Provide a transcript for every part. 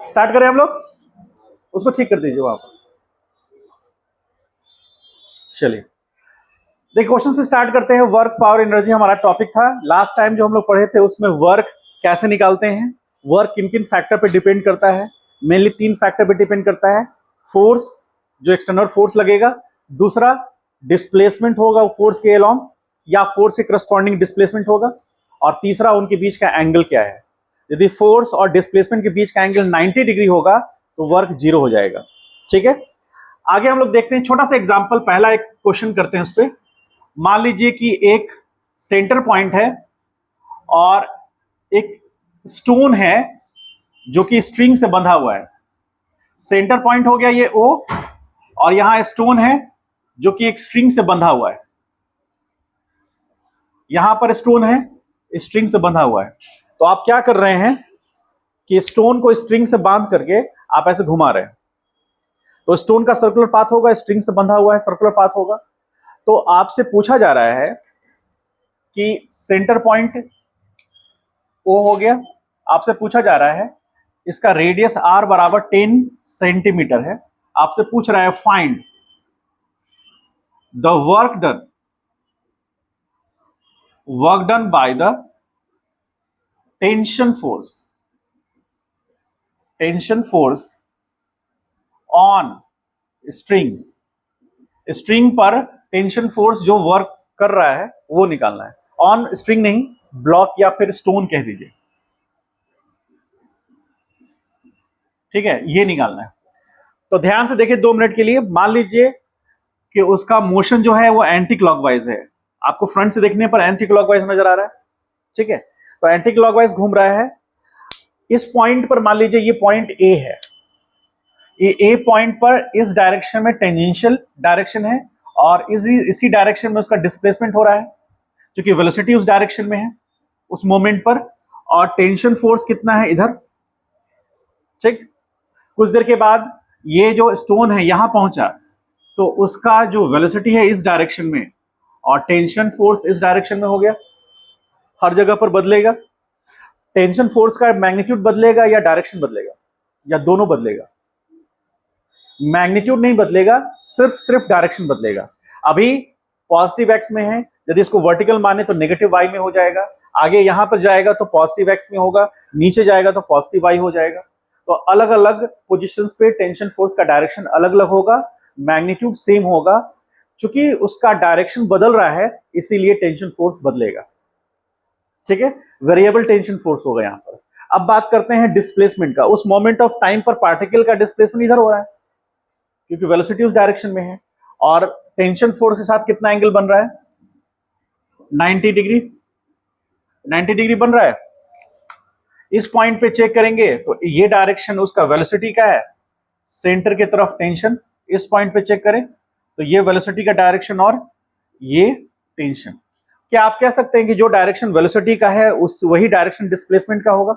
Start करें हम लोग, उसको ठीक कर दीजिए वहां पर। चलिए देखिए, क्वेश्चन से स्टार्ट करते हैं। वर्क पावर एनर्जी हमारा टॉपिक था। लास्ट टाइम जो हम लोग पढ़े थे उसमें वर्क कैसे निकालते हैं, वर्क किन किन फैक्टर पे डिपेंड करता है। मेनली 3 फैक्टर पे डिपेंड करता है। फोर्स, जो एक्सटर्नल फोर्स लगेगा, दूसरा डिस्प्लेसमेंट होगा फोर्स के अलोंग या फोर्स के करस्पॉन्डिंग डिस्प्लेसमेंट होगा, और तीसरा उनके बीच का एंगल क्या है। यदि फोर्स और डिस्प्लेसमेंट के बीच का एंगल 90 डिग्री होगा तो वर्क 0 हो जाएगा। ठीक है, आगे हम लोग देखते हैं छोटा सा एग्जांपल। पहला एक क्वेश्चन करते हैं उस पर। मान लीजिए कि एक सेंटर पॉइंट है और एक स्टोन है जो कि स्ट्रिंग से बंधा हुआ है। सेंटर पॉइंट हो गया ये O, और यहां स्टोन है जो कि एक स्ट्रिंग से बंधा हुआ है। यहां पर स्टोन है, स्ट्रिंग से बंधा हुआ है। तो आप क्या कर रहे हैं कि स्टोन को स्ट्रिंग से बांध करके आप ऐसे घुमा रहे हैं। तो स्टोन का सर्कुलर पाथ होगा, स्ट्रिंग से बंधा हुआ है, सर्कुलर पाथ होगा। तो आपसे पूछा जा रहा है कि सेंटर पॉइंट O हो गया, आपसे पूछा जा रहा है इसका रेडियस R बराबर 10 सेंटीमीटर है। आपसे पूछ रहा है find the work done by the tension force on string. String पर टेंशन फोर्स जो वर्क कर रहा है वो निकालना है। ऑन स्ट्रिंग नहीं, ब्लॉक या फिर स्टोन कह दीजिए। ठीक है, ये निकालना है। तो ध्यान से देखिए 2 मिनट के लिए। मान लीजिए कि उसका मोशन जो है वो एंटी क्लॉकवाइज है। आपको फ्रंट से देखने पर एंटी क्लॉकवाइज नजर आ रहा है। ठीक है, तो एंटी क्लॉकवाइज घूम रहा है। इस पॉइंट पर मान लीजिए ये पॉइंट ए है। ये ए पॉइंट पर इस डायरेक्शन में टेंजेंशियल डायरेक्शन है, और इसी डायरेक्शन में उसका डिस्प्लेसमेंट हो रहा है, क्योंकि वेलोसिटी उस डायरेक्शन में है उस मोमेंट पर, और टेंशन फोर्स कितना है इधर। ठीक, कुछ देर के बाद ये जो स्टोन है यहां पहुंचा, तो उसका जो वेलोसिटी है इस डायरेक्शन में और टेंशन फोर्स इस डायरेक्शन में हो गया। हर जगह पर बदलेगा। टेंशन फोर्स का मैग्नीट्यूड बदलेगा या डायरेक्शन बदलेगा, या दोनों बदलेगा। मैग्नीट्यूड नहीं बदलेगा, सिर्फ डायरेक्शन बदलेगा। अभी पॉजिटिव एक्स में है, यदि इसको वर्टिकल माने तो नेगेटिव वाई में हो जाएगा। आगे यहां पर जाएगा तो पॉजिटिव एक्स में होगा, नीचे जाएगा तो पॉजिटिव वाई हो जाएगा। तो अलग अलग पोजीशंस पे टेंशन फोर्स का डायरेक्शन अलग अलग होगा, मैग्नीट्यूड सेम होगा। चूंकि उसका डायरेक्शन बदल रहा है इसीलिए टेंशन फोर्स बदलेगा। ठीक है, वेरिएबल टेंशन फोर्स होगा यहां पर। अब बात करते हैं डिस्प्लेसमेंट का। उस मोमेंट ऑफ टाइम पर पार्टिकल का डिस्प्लेसमेंट इधर हो रहा है क्योंकि वेलोसिटी उस डायरेक्शन में है, और टेंशन फोर्स के साथ कितना एंगल बन रहा है, 90 डिग्री। 90 डिग्री बन रहा है। इस पॉइंट पे चेक करेंगे तो ये डायरेक्शन उसका वेलोसिटी का है, सेंटर की तरफ टेंशन। इस पॉइंट पे चेक करें तो ये वेलोसिटी का डायरेक्शन और ये टेंशन। क्या आप कह सकते हैं कि जो डायरेक्शन वेलोसिटी का है उस वही डायरेक्शन डिस्प्लेसमेंट का होगा,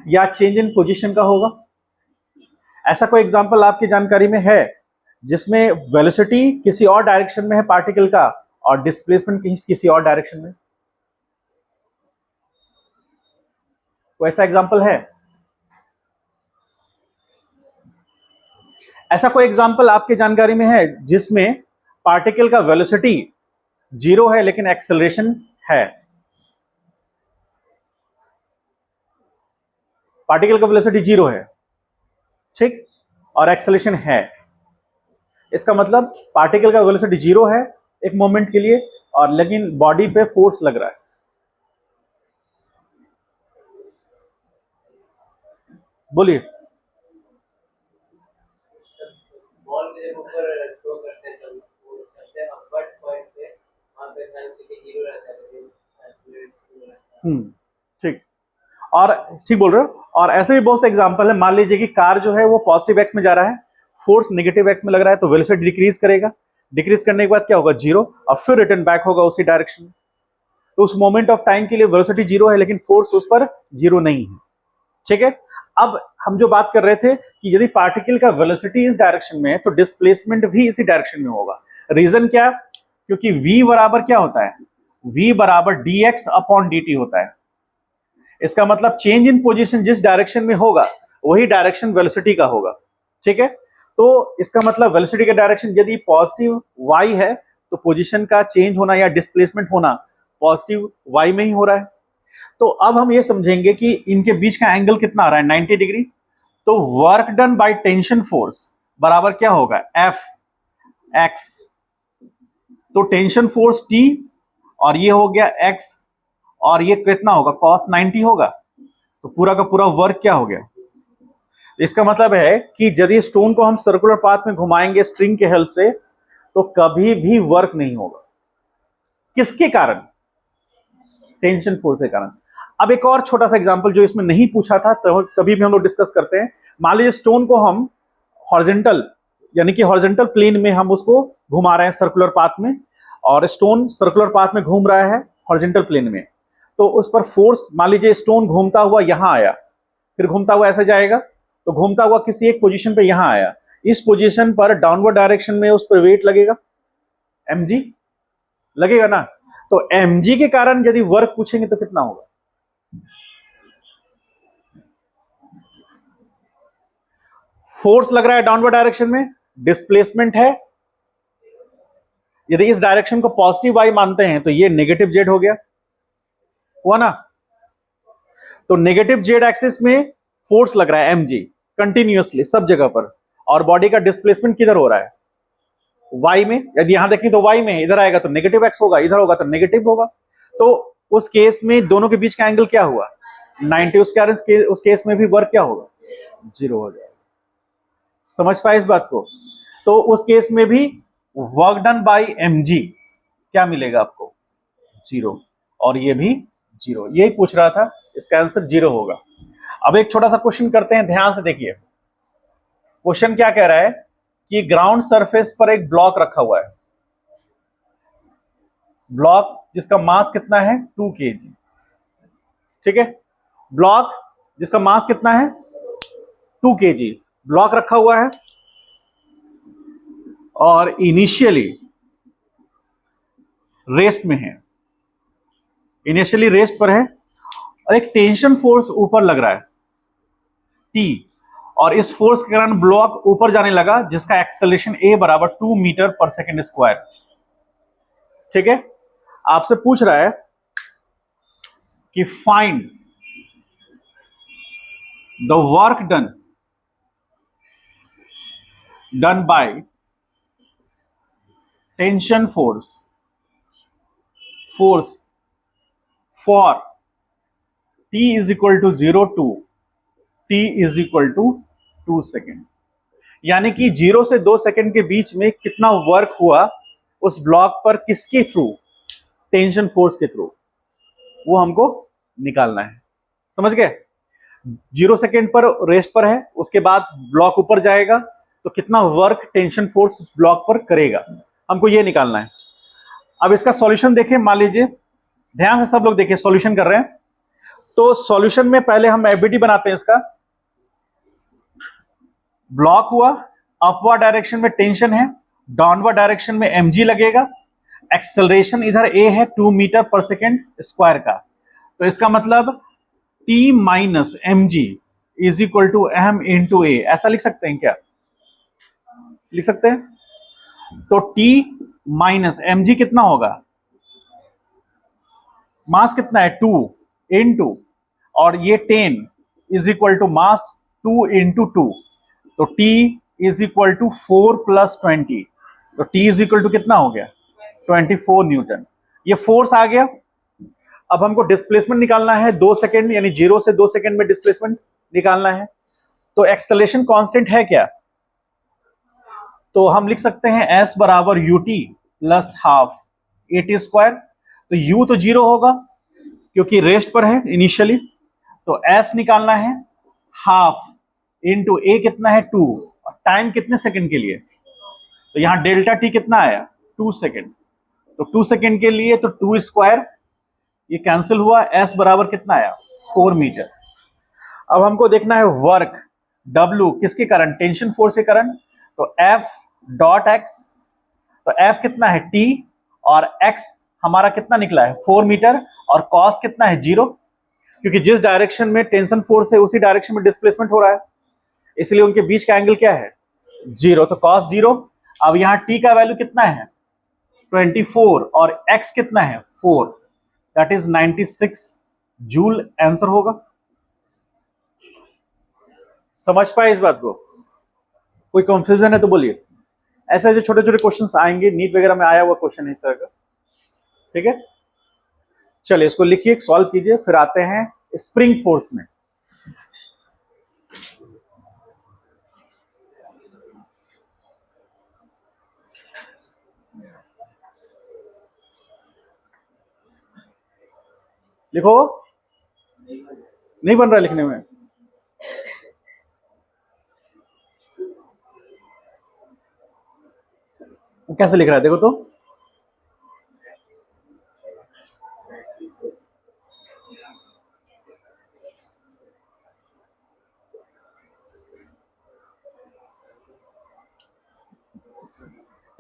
या चेंज इन पोजीशन का होगा? ऐसा कोई एग्जांपल आपकी जानकारी में है जिसमें वेलोसिटी किसी और डायरेक्शन में है पार्टिकल का और डिस्प्लेसमेंट किसी और डायरेक्शन में? कोई ऐसा एग्जांपल है? ऐसा कोई एग्जांपल आपकी जानकारी में है जिसमें पार्टिकल का वेलोसिटी 0 है लेकिन एक्सेलरेशन है? पार्टिकल का वेलोसिटी 0 है, ठीक, और एक्सेलरेशन है। इसका मतलब पार्टिकल का वेलोसिटी 0 है एक मोमेंट के लिए, और लेकिन बॉडी पे फोर्स लग रहा है। बोलिए। बॉल के जब ऊपर थ्रो करते हैं तो वो सबसे अपवर्ड पॉइंट पे वहां पे वेलोसिटी 0 रहता है, लेकिन एक्सेलरेट 0 रहता है। ठीक, और ठीक बोल रहे हो। और ऐसे भी बहुत से एग्जांपल है। मान लीजिए कि कार जो है वो पॉजिटिव एक्स में जा रहा है, फोर्स नेगेटिव एक्स में लग रहा है, तो वेलोसिटी डिक्रीज करेगा। डिक्रीज करने के बाद क्या होगा, 0, और फिर रिटर्न बैक होगा उसी डायरेक्शन में। तो उस मोमेंट ऑफ टाइम के लिए वेलोसिटी 0 है लेकिन फोर्स उस पर 0 नहीं है। ठीक है, अब हम जो बात कर रहे थे कि यदि पार्टिकल का वेलोसिटी इस डायरेक्शन में है तो डिस्प्लेसमेंट भी इसी डायरेक्शन में होगा। रीजन क्या? क्योंकि v बराबर क्या होता है, v बराबर dx अपॉन dt होता है। इसका मतलब चेंज इन पोजीशन जिस डायरेक्शन में होगा वही डायरेक्शन वेलोसिटी का होगा, ठीक है। तो इसका मतलब वेलोसिटी का डायरेक्शन यदि पॉजिटिव y है तो पोजीशन का चेंज होना या डिस्प्लेसमेंट होना पॉजिटिव y में ही हो रहा है। तो अब हम ये समझेंगे कि इनके बीच का एंगल कितना आ रहा है, 90 डिग्री। तो work done by tension force बराबर क्या होगा, एफ एक्स। तो टेंशन फोर्स T और ये हो गया x और ये कितना होगा, cos 90 होगा। तो पूरा का पूरा वर्क क्या हो गया। इसका मतलब है कि यदि स्टोन को हम सर्कुलर पाथ में घुमाएंगे स्ट्रिंग के हेल्प से तो कभी भी वर्क नहीं होगा। किसके कारण, टेंशन फोर्स के कारण। अब एक और छोटा सा एग्जांपल जो इसमें नहीं पूछा था तभी भी हम लोग डिस्कस करते हैं। मान लीजिए स्टोन को हम हॉरिजॉन्टल यानी कि हॉरिजॉन्टल प्लेन में हम उसको घुमा रहे हैं सर्कुलर पाथ में, और स्टोन सर्कुलर पाथ में घूम रहा है हॉरिजॉन्टल प्लेन में। तो उस पर फोर्स, मान लीजिए स्टोन घूमता हुआ यहां आया, फिर घूमता हुआ ऐसे जाएगा, तो घूमता हुआ किसी एक पोजीशन पे यहां आया, इस पोजीशन पर डाउनवर्ड डायरेक्शन में उस पर वेट लगेगा, mg लगेगा ना। तो mg के कारण यदि वर्क पूछेंगे तो कितना होगा, फोर्स लग रहा है डाउनवर्ड डायरेक्शन में, डिस्प्लेसमेंट है, यदि इस डायरेक्शन को पॉजिटिव y मानते हैं तो ये नेगेटिव z हो गया, हुआ ना। तो नेगेटिव z एक्सिस में फोर्स लग रहा है mg कंटिन्यूअसली सब जगह पर, और बॉडी का डिस्प्लेसमेंट किधर हो रहा है, y में। यदि यहां देखें तो y में, इधर आएगा तो नेगेटिव x होगा, इधर होगा तो नेगेटिव होगा। तो उस केस में दोनों के बीच का एंगल क्या हुआ, 90। उस केस में भी वर्क क्या होगा, 0 हो जाएगा। समझ पाए इस बात को। तो उस केस में भी वर्क डन बाय mg क्या मिलेगा आपको, 0, और ये भी 0। यही पूछ रहा था, इसका आंसर 0 होगा। अब एक छोटा सा क्वेश्चन करते हैं, ध्यान से देखिए। क्वेश्चन क्या कह रहा है कि ग्राउंड सरफेस पर एक ब्लॉक रखा हुआ है, ब्लॉक जिसका मास कितना है 2 kg, ठीक है। ब्लॉक जिसका मास कितना है 2 kg, ब्लॉक रखा हुआ है और इनिशियली रेस्ट में है, इनिशियली रेस्ट पर है, और एक टेंशन फोर्स ऊपर लग रहा है T, और इस फोर्स के कारण ब्लॉक ऊपर जाने लगा जिसका एक्सेलरेशन A बराबर 2 मीटर पर सेकेंड स्क्वायर, ठीक है। आपसे पूछ रहा है कि find the work done by tension force for T is equal to 0 to T is equal to 2 second. यानी कि 0 से 2 सेकेंड के बीच में कितना वर्क हुआ उस ब्लॉक पर, किसके थ्रू, टेंशन फोर्स के थ्रू, वो हमको निकालना है। समझ गए। 0 सेकेंड पर रेस्ट पर है, उसके बाद ब्लॉक ऊपर जाएगा तो कितना वर्क टेंशन फोर्स उस ब्लॉक पर करेगा, हमको ये निकालना है। अब इसका सॉल्यूशन देखें, मान लीजिए, ध्यान से सब लोग देखिए, सॉल्यूशन कर रहे हैं। तो सॉल्यूशन में पहले हम एफबीटी बनाते हैं इसका। ब्लॉक हुआ, अपवर्ड डायरेक्शन में टेंशन है, डाउनवर्ड डायरेक्शन में mg लगेगा, एक्सेलरेशन इधर a है 2 मीटर पर सेकेंड स्क्वायर का। तो इसका मतलब t minus mg is equal to m into a, ऐसा लिख सकते हैं क्या, लिख सकते हैं। तो t माइनस mg कितना होगा, मास कितना है 2 इंटू, और ये 10 is equal to mass 2 into 2, तो T is equal to 4 plus 20, तो T इज इक्वल टू कितना हो गया 24 न्यूटन। ये फोर्स आ गया। अब हमको डिस्प्लेसमेंट निकालना है 2 सेकेंड, यानी 0 से 2 सेकेंड में डिस्प्लेसमेंट निकालना है। तो एक्सेलरेशन कांस्टेंट है क्या, तो हम लिख सकते हैं S बराबर ut plus half at square. तो u तो 0 होगा क्योंकि रेस्ट पर है इनिशियली, तो S निकालना है हाफ इंटू a कितना है 2, और टाइम कितने सेकंड के लिए, तो यहां डेल्टा t कितना आया 2 सेकंड, तो 2 सेकंड के लिए तो 2 स्क्वायर, ये कैंसिल हुआ, S बराबर कितना आया 4 मीटर। अब हमको देखना है वर्क W किसके कारण, टेंशन फोर्स के कारण। तो F डॉट x, तो F कितना है T, और x हमारा कितना निकला है 4 मीटर, और cos कितना है 0। क्योंकि जिस डायरेक्शन में टेंशन फोर्स है उसी डायरेक्शन में डिस्प्लेसमेंट हो रहा है, इसलिए उनके बीच का एंगल क्या है, 0। तो cos 0। अब यहां t का वैल्यू कितना है, 24, और x कितना है, 4, दैट इज 96 जूल आंसर होगा। समझ पाए इस बात को? कोई कंफ्यूजन है तो बोलिए। ऐसे ऐसे छोटे छोटे क्वेश्चंस आएंगे, नीट वगैरह में आया हुआ क्वेश्चन है इस तरह का। ठीक है, चलिए इसको लिखिए, सॉल्व कीजिए, फिर आते हैं स्प्रिंग फोर्स में। लिखो, नहीं बन रहा लिखने में। कैसे लिख रहा है देखो तो।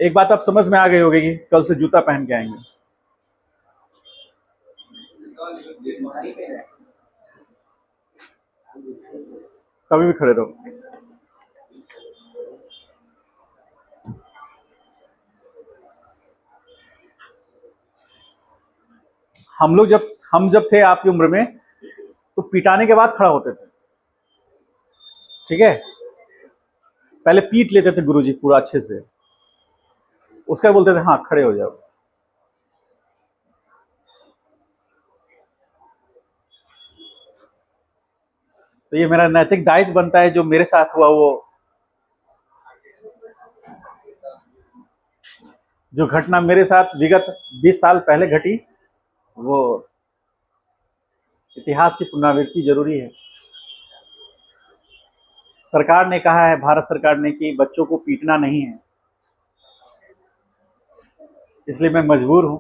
एक बात आप समझ में आ गई होगी कि कल से जूता पहन के आएंगे। कभी भी खड़े रहो। हम जब थे आपकी उम्र में, तो पिटाने के बाद खड़ा होते थे। ठीक है, पहले पीट लेते थे गुरुजी पूरा अच्छे से, उसका बोलते थे हाँ खड़े हो जाओ। तो ये मेरा नैतिक दायित्व बनता है, जो मेरे साथ हुआ, वो जो घटना मेरे साथ विगत 20 साल पहले घटी, वो इतिहास की पुनरावृत्ति जरूरी है। सरकार ने कहा है, भारत सरकार ने, कि बच्चों को पीटना नहीं है, इसलिए मैं मजबूर हूं।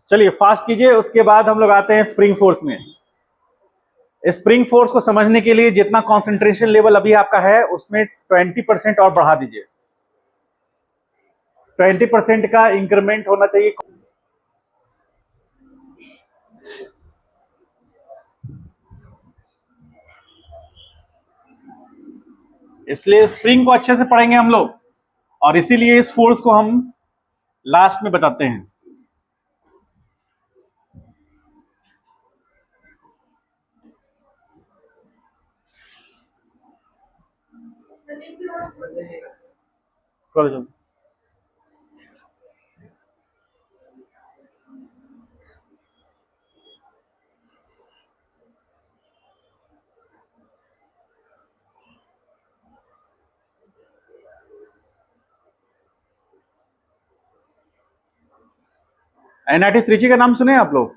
चलिए फास्ट कीजिए, उसके बाद हम लोग आते हैं स्प्रिंग फोर्स में। स्प्रिंग फोर्स को समझने के लिए जितना कंसंट्रेशन लेवल अभी आपका है, उसमें 20% और बढ़ा दीजिए। 20% का इंक्रीमेंट होना चाहिए। इसलिए स्प्रिंग को अच्छे से पढ़ेंगे हम लोग, और इसीलिए इस फोर्स को हम लास्ट में बताते हैं। चलो NIT त्रिची का नाम सुने आप लोग?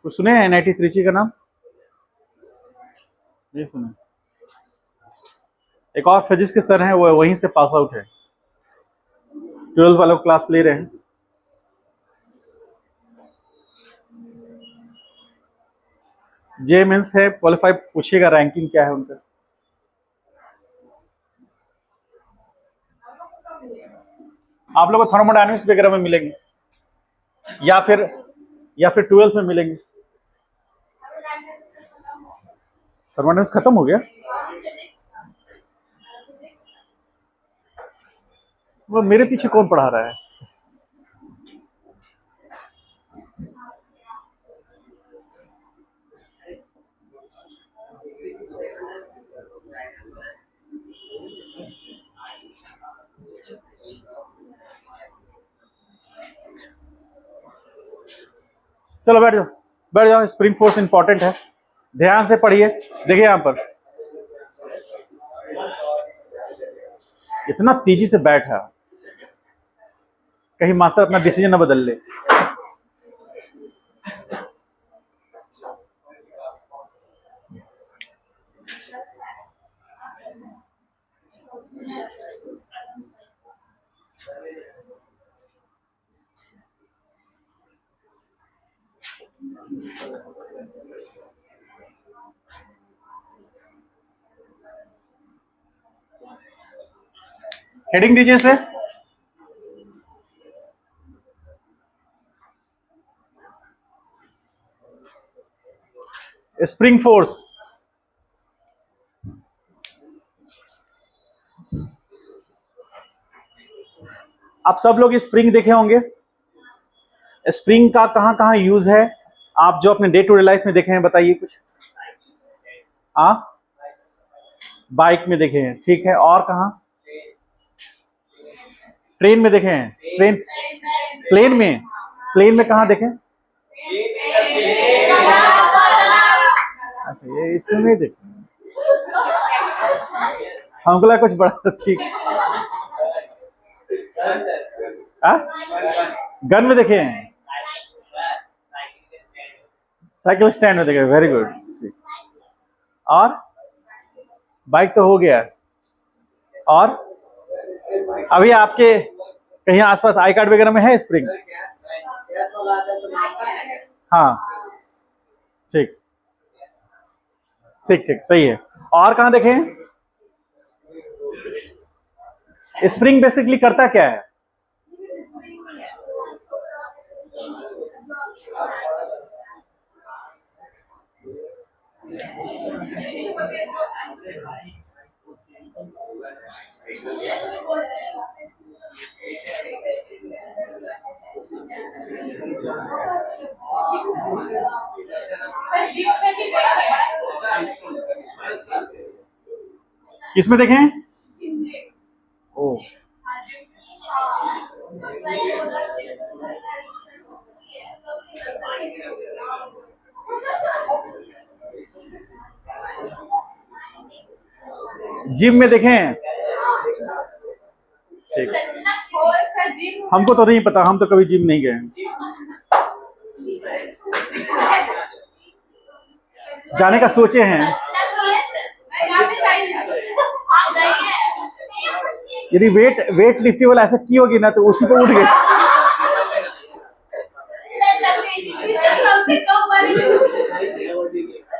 कुछ सुने NIT त्रिची का नाम? नहीं सुने। एक और फिजिक्स के सर हैं, वो वहीं से पास आउट है, 12th वालों क्लास ले रहे हैं। जे मेंस है, क्वालिफाई, पूछिएगा रैंकिंग क्या है उनका। आप लोग को थर्मोडायनेमिक्स वगैरह में मिलेंगे, या फिर 12th में मिलेंगे। थर्मोडायनेमिक्स खत्म हो गया? वो मेरे पीछे कौन पढ़ा रहा है? चलो बैठ जाओ, बैठ जाओ। स्प्रिंग फोर्स इंपॉर्टेंट है, ध्यान से पढ़िए। देखिए यहां पर इतना तेजी से बैठा, कहीं मास्टर अपना डिसीजन ना बदल ले। हेडिंग दीजिए इसे। Spring force. आप सब लोग स्प्रिंग देखे होंगे। स्प्रिंग का कहां कहां यूज है आप जो अपने डे टू डे लाइफ में देखे हैं, बताइए कुछ। हाँ, बाइक में देखे हैं, ठीक है। और कहां? ट्रेन में देखे हैं। ट्रेन, प्लेन में, प्लेन में कहां देखे? अच्छा, ये इसमें देखे हमको लगा कुछ बड़ा। ठीक। गन में देखे हैं, साइकिल स्टैंड में देखे। Very good. और बाइक तो हो गया। और अभी आपके कहीं आसपास आई कार्ड वगैरह में है स्प्रिंग? हाँ, ठीक ठीक ठीक, सही है। और कहां देखें? स्प्रिंग बेसिकली करता क्या है? इसमें देखें। ओ, जिम में देखें। ठीक, हमको तो नहीं पता, हम तो कभी जिम नहीं गए। जाने का सोचे हैं। यदि वेट लिफ्टिंग वाला ऐसा की होगी ना तो उसी पे उठ गए।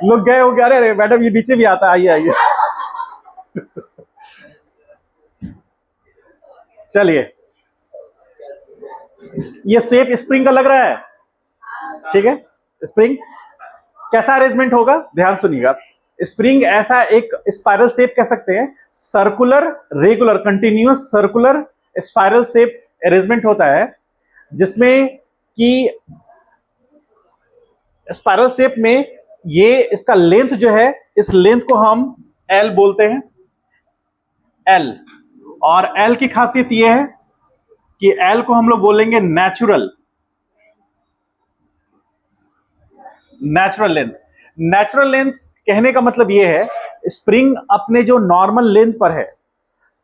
लोग गए हो गया। अरे मैडम ये नीचे भी आता है, आइए आइए। चलिए, ये शेप स्प्रिंग का लग रहा है, ठीक है। स्प्रिंग कैसा अरेंजमेंट होगा, ध्यान सुनिएगा। स्प्रिंग ऐसा एक स्पाइरल शेप कह सकते हैं, circular regular continuous circular spiral shape arrangement होता है, जिसमें कि स्पाइरल शेप में ये इसका लेंथ जो है, इस लेंथ को हम एल बोलते हैं, एल। और एल की खासियत ये है कि एल को हम लोग बोलेंगे natural, natural length. Natural length कहने का मतलब ये है, स्प्रिंग अपने जो नॉर्मल लेंथ पर है,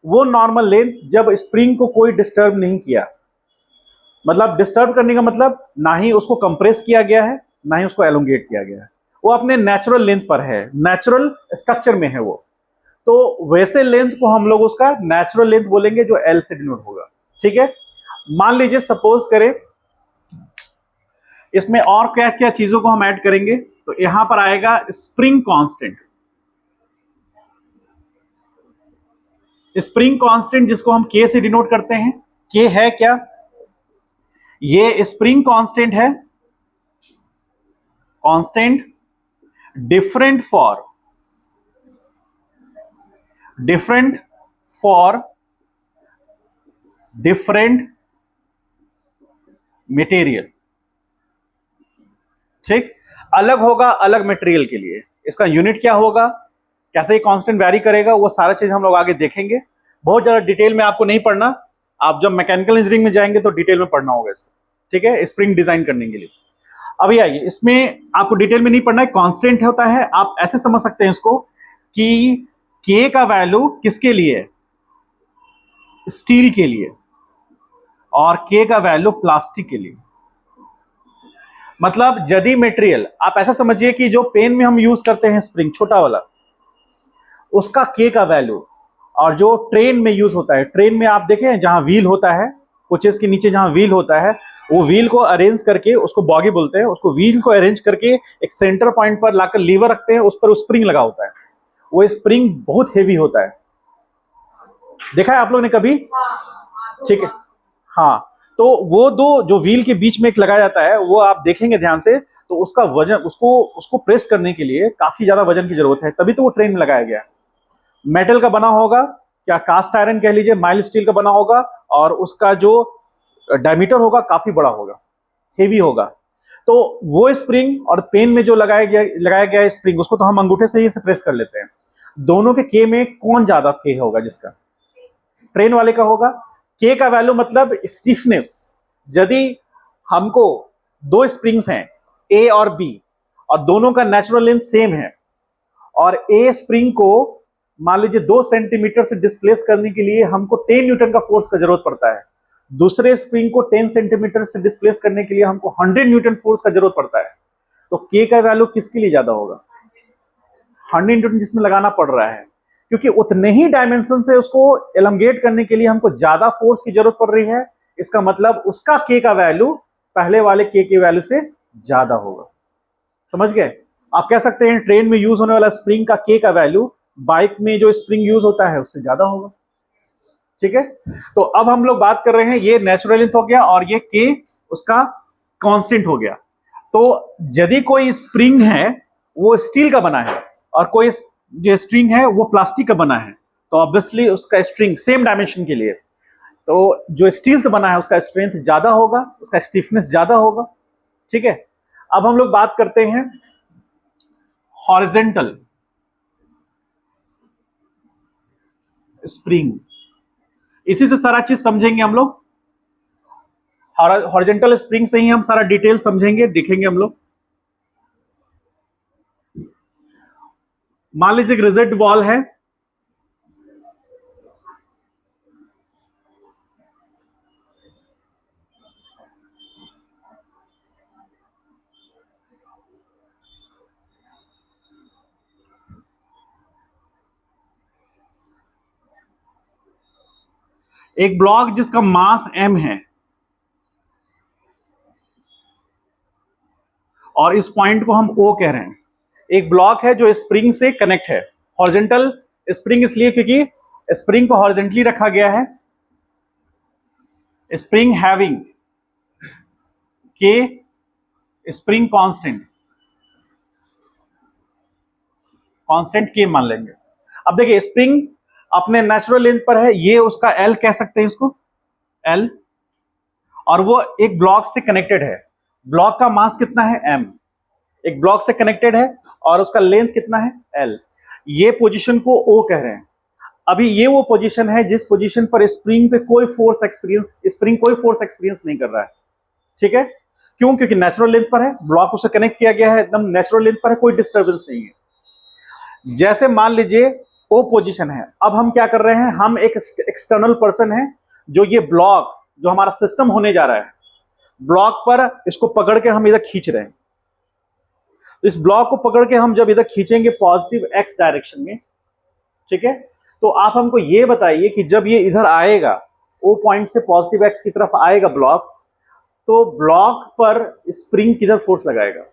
वो नॉर्मल लेंथ जब स्प्रिंग को कोई डिस्टर्ब नहीं किया, मतलब डिस्टर्ब करने का मतलब ना ही उसको कंप्रेस किया गया है, ना ही उसको एलोंगेट किया गया है, वो अपने नेचुरल लेंथ पर है, नेचुरल स्ट्रक्चर में है वो। तो वैसे लेंथ को हम लोग उसका नेचुरल लेंथ बोलेंगे, जो एल से डिनोट होगा, ठीक है। मान लीजिए सपोज करें, इसमें और क्या क्या चीजों को हम ऐड करेंगे, तो यहां पर आएगा स्प्रिंग कांस्टेंट। स्प्रिंग कांस्टेंट जिसको हम के से डिनोट करते हैं। के है क्या? ये स्प्रिंग कांस्टेंट है, constant different for different material, ठीक। अलग होगा अलग मटेरियल के लिए। इसका यूनिट क्या होगा, कैसे ये कांस्टेंट वैरी करेगा, वो सारा चीज हम लोग आगे देखेंगे। बहुत ज्यादा डिटेल में आपको नहीं पढ़ना, आप जब मैकेनिकल इंजीनियरिंग में जाएंगे तो डिटेल में पढ़ना होगा इसको, ठीक है, स्प्रिंग डिजाइन करने के लिए। अभी आइए, इसमें आपको डिटेल में नहीं पढ़ना है। कांस्टेंट होता है, आप ऐसे समझ सकते हैं इसको कि के का वैल्यू किसके लिए, स्टील के लिए, और के का वैल्यू प्लास्टिक के लिए। मतलब यदि मटेरियल, आप ऐसा समझिए कि जो पेन में हम यूज करते हैं स्प्रिंग छोटा वाला, उसका के का वैल्यू, और जो ट्रेन में यूज होता है, ट्रेन में आप देखें जहां व्हील होता है, कोचेस के नीचे जहां व्हील होता है, वो व्हील को अरेंज करके, उसको बॉगी बोलते हैं, उसको व्हील को अरेंज करके एक सेंटर पॉइंट पर लाकर लीवर रखते हैं, उस पर स्प्रिंग लगा होता है। वो स्प्रिंग बहुत हेवी होता है, देखा है आप लोग ने कभी? हाँ, ठीक है, हाँ। तो वो दो जो व्हील के बीच में एक लगाया जाता है, वो आप देखेंगे ध्यान से, तो उसका वजन, उसको उसको प्रेस करने के लिए काफी ज्यादा वजन की जरूरत है, तभी तो वो ट्रेन में लगाया गया है। मेटल का बना होगा, क्या कास्ट आयरन कह लीजिए, माइल्ड स्टील का बना होगा, और उसका जो डायमीटर होगा काफी बड़ा होगा, हेवी होगा। तो वो स्प्रिंग और पेन में जो लगाया गया है स्प्रिंग, उसको तो हम अंगूठे से ही से प्रेस कर लेते हैं। दोनों के के में कौन ज्यादा के होगा? जिसका ट्रेन वाले का होगा। के का वैल्यू मतलब स्टिफनेस। यदि हमको दो स्प्रिंग्स हैं ए और बी, और दोनों का नेचुरल लेंथ सेम है, और ए स्प्रिंग को मान लीजिए 2 सेंटीमीटर से डिस्प्लेस करने के लिए हमको 10 न्यूटन का फोर्स का जरूरत पड़ता है, दूसरे स्प्रिंग को 10 सेंटीमीटर से डिस्प्लेस करने के लिए हमको 100 न्यूटन फोर्स का जरूरत पड़ता है। तो के का वैल्यू किसके लिए ज्यादा होगा? 100 न्यूटन जिसमें लगाना पड़ रहा है, क्योंकि उतने ही डायमेंशन से उसको एलंगेट करने के लिए हमको ज्यादा फोर्स की जरूरत पड़ रही है। इसका मतलब उसका के का वैल्यू पहले वाले के वैल्यू से ज्यादा होगा। समझ गए? आप कह सकते हैं ट्रेन में यूज होने वाला स्प्रिंग का के का वैल्यू बाइक में जो स्प्रिंग यूज होता है उससे ज्यादा होगा। ठीक है, तो अब हम लोग बात कर रहे हैं, ये नेचुरल लेंथ हो गया और ये के उसका कांस्टेंट हो गया। तो यदि कोई स्प्रिंग है वो स्टील का बना है और कोई जो स्ट्रिंग है वो प्लास्टिक का बना है, तो ऑब्वियसली उसका स्ट्रिंग सेम डायमेंशन के लिए, तो जो स्टील से बना है उसका स्ट्रेंथ ज्यादा होगा, उसका स्टिफनेस ज्यादा होगा। ठीक है, अब हम लोग बात करते हैं हॉरिजेंटल स्प्रिंग। इसी से सारा चीज समझेंगे हम लोग। हॉरिजेंटल स्प्रिंग से ही हम सारा डिटेल समझेंगे, देखेंगे हम लोग। मान लीजिए एक रिजिड वॉल है, एक ब्लॉक जिसका मास m है, और इस पॉइंट को हम O कह रहे हैं। एक ब्लॉक है जो स्प्रिंग से कनेक्ट है। हॉरिजेंटल स्प्रिंग इसलिए क्योंकि स्प्रिंग को हॉरिजेंटली रखा गया है। स्प्रिंग हैविंग के स्प्रिंग कांस्टेंट के मान लेंगे। अब देखिए स्प्रिंग अपने नेचुरल लेंथ पर है, ये उसका L कह सकते हैं इसको, L, और वो एक ब्लॉक से कनेक्टेड है। ब्लॉक का मास कितना है? m। एक ब्लॉक से कनेक्टेड है और उसका लेंथ कितना है? L। ये पोजीशन को O कह रहे हैं। अभी ये वो पोजीशन है जिस पोजीशन पर स्प्रिंग पे कोई फोर्स एक्सपीरियंस नहीं कर रहा है। ठीक है, क्यों? क्योंकि नेचुरल लेंथ पर है, ब्लॉक उसे कनेक्ट किया गया है, एकदम नेचुरल लेंथ पर है, कोई डिस्टर्बेंस नहीं है। जैसे मान लीजिए O पोजीशन है, अब हम क्या कर रहे हैं, हम एक एक्सटर्नल पर्सन है जो ये ब्लॉक जो हमारा सिस्टम होने जा रहा है, ब्लॉक पर इसको पकड़ के हम इधर खींच रहे हैं। तो इस ब्लॉक को पकड़ के हम जब इधर खींचेंगे पॉजिटिव x डायरेक्शन में, ठीक है, तो आप हमको ये बताइए कि जब ये इधर आएगा, O पॉइंट से पॉजिटिव x की तरफ आएगा ब्लॉक, तो ब्लॉक पर स्प्रिंग किधर फोर्स लगाएगा?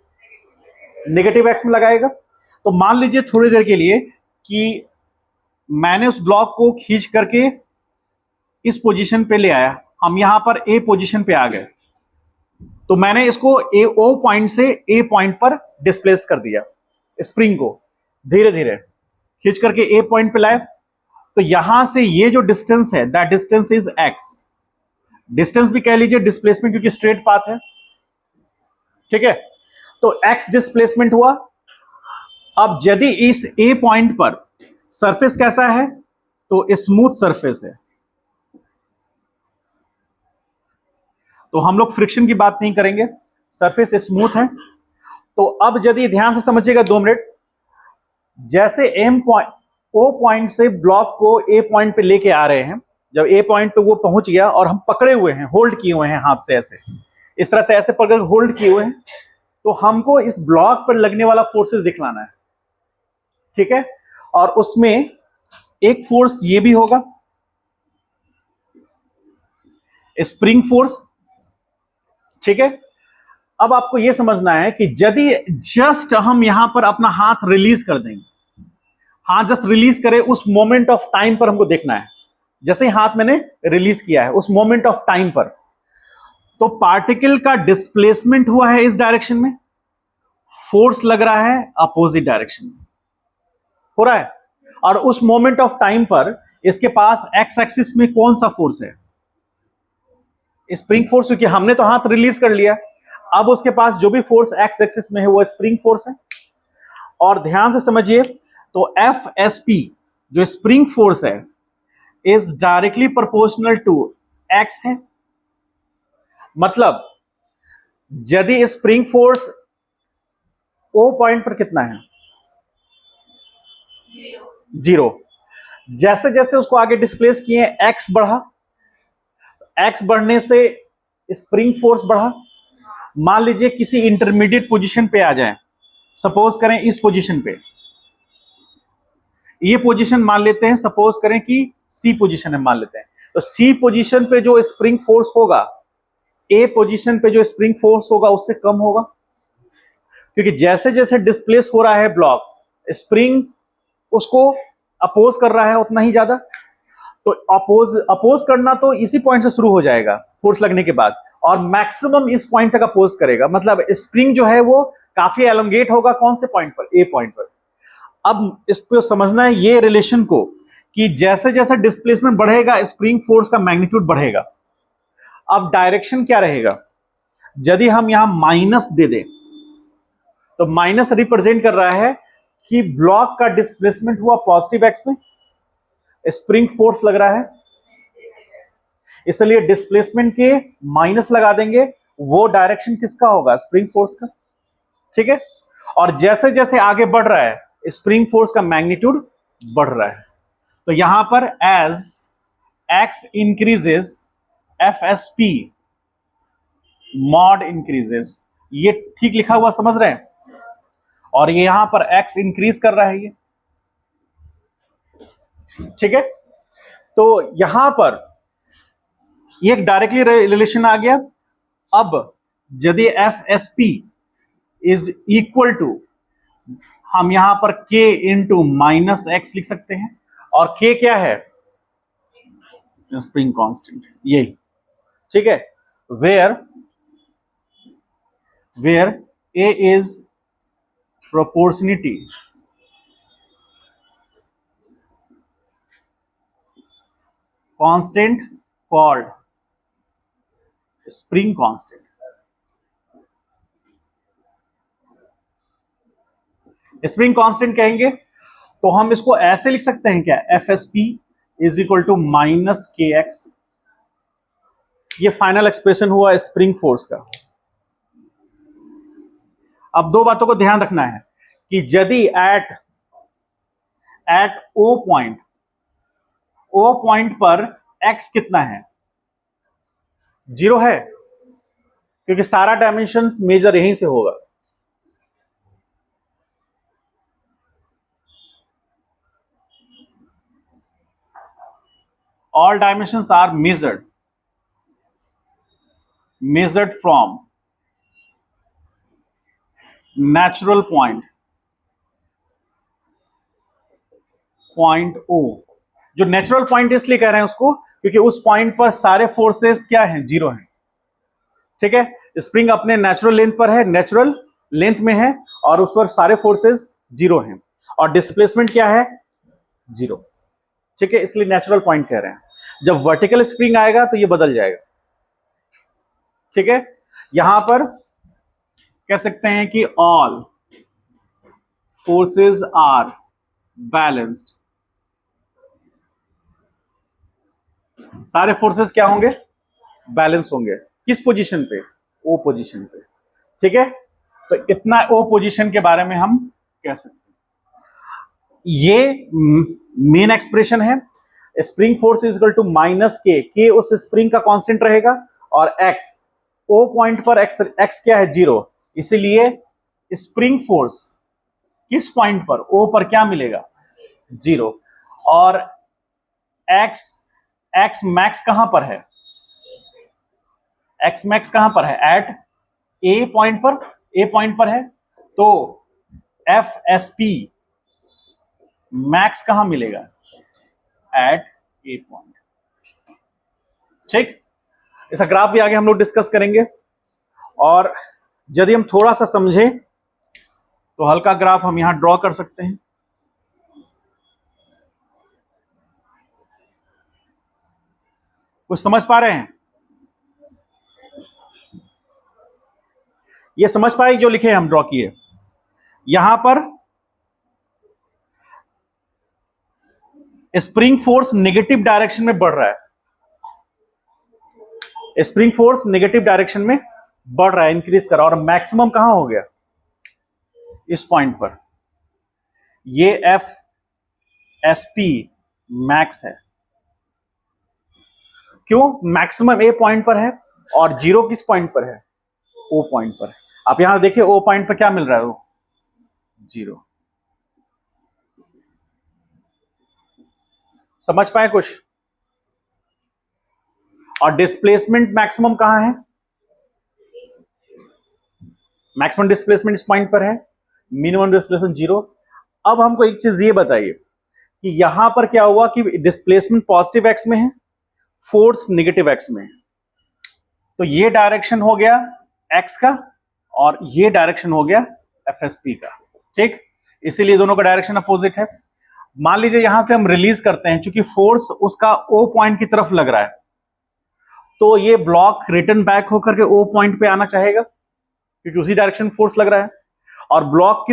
नेगेटिव x में लगाएगा। तो मान लीजिए थोड़ी देर के लिए कि मैंने उस ब्लॉक को खींच करके इस पोजीशन पे ले आया, हम यहां पर A पोजीशन पे आ गए, तो मैंने इसको O पॉइंट से A पॉइंट पर डिस्प्लेस कर दिया, स्प्रिंग को धीरे धीरे खींच करके A पॉइंट पे लाए। तो यहां से ये जो डिस्टेंस है, that distance is x। Distance भी कह लीजिए, डिस्प्लेसमेंट क्योंकि स्ट्रेट पाथ है। ठीक है, तो x डिस्प्लेसमेंट हुआ। अब यदि इस A पॉइंट पर सरफेस कैसा है, तो स्मूथ सरफेस है, तो हम लोग फ्रिक्शन की बात नहीं करेंगे, सरफेस स्मूथ है। तो अब यदि ध्यान से समझिएगा 2 मिनट, जैसे O पॉइंट से ब्लॉक को A पॉइंट पे लेके आ रहे हैं, जब A पॉइंट पे वो पहुंच गया और हम पकड़े हुए हैं, होल्ड किए हुए हैं हाथ से, ऐसे इस तरह से ऐसे पकड़ होल्ड किए हुए हैं, तो हमको इस ब्लॉक पर लगने वाला फोर्सेस दिखलाना है। ठीक है, और उसमें एक फोर्स ये भी होगा, स्प्रिंग फोर्स। ठीक है, अब आपको यह समझना है कि यदि जस्ट हम यहां पर अपना हाथ रिलीज कर देंगे, हाथ जस्ट रिलीज करें, उस मोमेंट ऑफ टाइम पर हमको देखना है। जैसे ही हाथ मैंने रिलीज किया है उस मोमेंट ऑफ टाइम पर, तो पार्टिकल का डिस्प्लेसमेंट हुआ है इस डायरेक्शन में, फोर्स लग रहा है अपोजिट डायरेक्शन में हो रहा है। और उस मोमेंट ऑफ टाइम पर इसके पास एक्स एक्सिस में कौन सा फोर्स है? स्प्रिंग फोर्स, क्योंकि हमने तो हाथ रिलीज कर लिया। अब उसके पास जो भी फोर्स एक्स एक्सिस में है वो स्प्रिंग फोर्स है। और ध्यान से समझिए, तो एफ एस पी जो स्प्रिंग फोर्स है is directly proportional to X है। मतलब यदि स्प्रिंग फोर्स ओ पॉइंट पर कितना है? 0। जैसे जैसे उसको आगे डिस्प्लेस किए एक्स बढ़ा, एक्स बढ़ने से स्प्रिंग फोर्स बढ़ा। मान लीजिए किसी इंटरमीडिएट पोजीशन पे आ जाए, सपोज करें इस पोजीशन पे, ये पोजीशन मान लेते हैं, सपोज करें कि सी पोजीशन है मान लेते हैं, तो सी पोजीशन पे जो स्प्रिंग फोर्स होगा ए पोजीशन पे जो स्प्रिंग फोर्स होगा उससे कम होगा, क्योंकि जैसे जैसे डिस्प्लेस हो रहा है ब्लॉक, स्प्रिंग उसको अपोज कर रहा है उतना ही ज्यादा। तो अपोज करना तो इसी पॉइंट से शुरू हो जाएगा फोर्स लगने के बाद, और मैक्सिमम इस पॉइंट तक अपोज करेगा। मतलब स्प्रिंग जो है वो काफी एलोंगेट होगा कौन से पॉइंट पर? ए पॉइंट पर। अब इसको समझना है ये रिलेशन को, कि जैसे जैसे डिस्प्लेसमेंट बढ़ेगा स्प्रिंग फोर्स का मैग्नीट्यूड बढ़ेगा। अब डायरेक्शन क्या रहेगा? यदि हम यहां माइनस दे दें तो माइनस रिप्रेजेंट कर रहा है कि ब्लॉक का डिस्प्लेसमेंट हुआ पॉजिटिव एक्स में, स्प्रिंग फोर्स लग रहा है, इसलिए डिस्प्लेसमेंट के माइनस लगा देंगे। वो डायरेक्शन किसका होगा? स्प्रिंग फोर्स का। ठीक है। और जैसे जैसे आगे बढ़ रहा है स्प्रिंग फोर्स का मैग्नीट्यूड बढ़ रहा है। तो यहां पर as X increases F S P mod increases, ये ठीक लिखा हुआ समझ रहे हैं? और ये यहां पर एक्स इंक्रीज कर रहा है ये, ठीक है। तो यहां पर ये एक डायरेक्टली रिलेशन आ गया। अब यदि F S P is equal to, हम यहां पर k इंटू माइनस एक्स लिख सकते हैं, और k क्या है? स्प्रिंग कांस्टेंट, यही, ठीक है। Where a is proportionality constant called spring constant. Spring constant कहेंगे तो हम इसको ऐसे लिख सकते हैं क्या? F S P is equal to minus K X. ये फाइनल एक्सप्रेशन हुआ स्प्रिंग फोर्स का। अब दो बातों को ध्यान रखना है कि यदि एट ओ पॉइंट पर एक्स कितना है? 0 है, क्योंकि सारा डायमेंशन मेजर यहीं से होगा। All dimensions are measured from natural point O। जो नेचुरल पॉइंट इसलिए कह रहे हैं उसको क्योंकि उस पॉइंट पर सारे फोर्सेस क्या हैं? 0 हैं। ठीक है। स्प्रिंग अपने नेचुरल लेंथ पर है, नेचुरल लेंथ में है, और उस पर सारे फोर्सेस 0 हैं, और डिस्प्लेसमेंट क्या है? 0। ठीक है, इसलिए नेचुरल पॉइंट कह रहे हैं। जब वर्टिकल स्प्रिंग आएगा तो ये बदल जाएगा। ठीक है। यहां पर कह सकते हैं कि ऑल फोर्सेस आर बैलेंस्ड। सारे फोर्सेस क्या होंगे? बैलेंस होंगे। किस पोजीशन पे? ओ पोजीशन पे। ठीक है। तो इतना ओ पोजीशन के बारे में हम कह सकते हैं। ये मेन एक्सप्रेशन है। Spring force is equal to minus K उस स्प्रिंग का कांस्टेंट रहेगा, और एक्स ओ पॉइंट पर एक्स क्या है? 0। इसीलिए स्प्रिंग फोर्स किस पॉइंट पर? ओ पर क्या मिलेगा? 0। और एक्स मैक्स कहां पर है? एक्स मैक्स कहां पर है? एट ए पॉइंट पर। ए पॉइंट पर है, तो एफ एस पी मैक्स कहां मिलेगा? एट ए पॉइंट। ठीक, इसका ग्राफ भी आगे हम लोग डिस्कस करेंगे। और यदि हम थोड़ा सा समझे तो हल्का ग्राफ हम यहां ड्रॉ कर सकते हैं। कुछ समझ पा रहे हैं? ये समझ पाए जो लिखे हम ड्रॉ किए? यहां पर स्प्रिंग फोर्स नेगेटिव डायरेक्शन में बढ़ रहा है, स्प्रिंग फोर्स नेगेटिव डायरेक्शन में बढ़ रहा है, इंक्रीज कर रहा है। और मैक्सिमम कहां हो गया? इस पॉइंट पर। ये एफ एस पी मैक्स है। क्यों? मैक्सिमम ए पॉइंट पर है और जीरो किस पॉइंट पर है? ओ पॉइंट पर है। आप यहां देखिए ओ पॉइंट पर क्या मिल रहा है? वो जीरो। समझ पाए कुछ? और डिस्प्लेसमेंट मैक्सिमम कहां है? मैक्सिमम डिस्प्लेसमेंट इस पॉइंट पर है, मिनिमम डिस्प्लेसमेंट जीरो। अब हमको एक चीज ये बताइए कि यहां पर क्या हुआ कि डिस्प्लेसमेंट पॉजिटिव एक्स में है, फोर्स नेगेटिव एक्स में है। तो ये डायरेक्शन हो गया एक्स का और ये डायरेक्शन हो गया एफ एस पी का। ठीक, इसीलिए दोनों का डायरेक्शन अपोजिट है। मान लीजिए यहां से हम रिलीज करते हैं, क्योंकि फोर्स उसका ओ पॉइंट की तरफ लग रहा है, तो ये ब्लॉक रिटर्न बैक होकर के ओ पॉइंट पे आना चाहेगा, क्योंकि उसी डायरेक्शन फोर्स लग रहा है। और ब्लॉक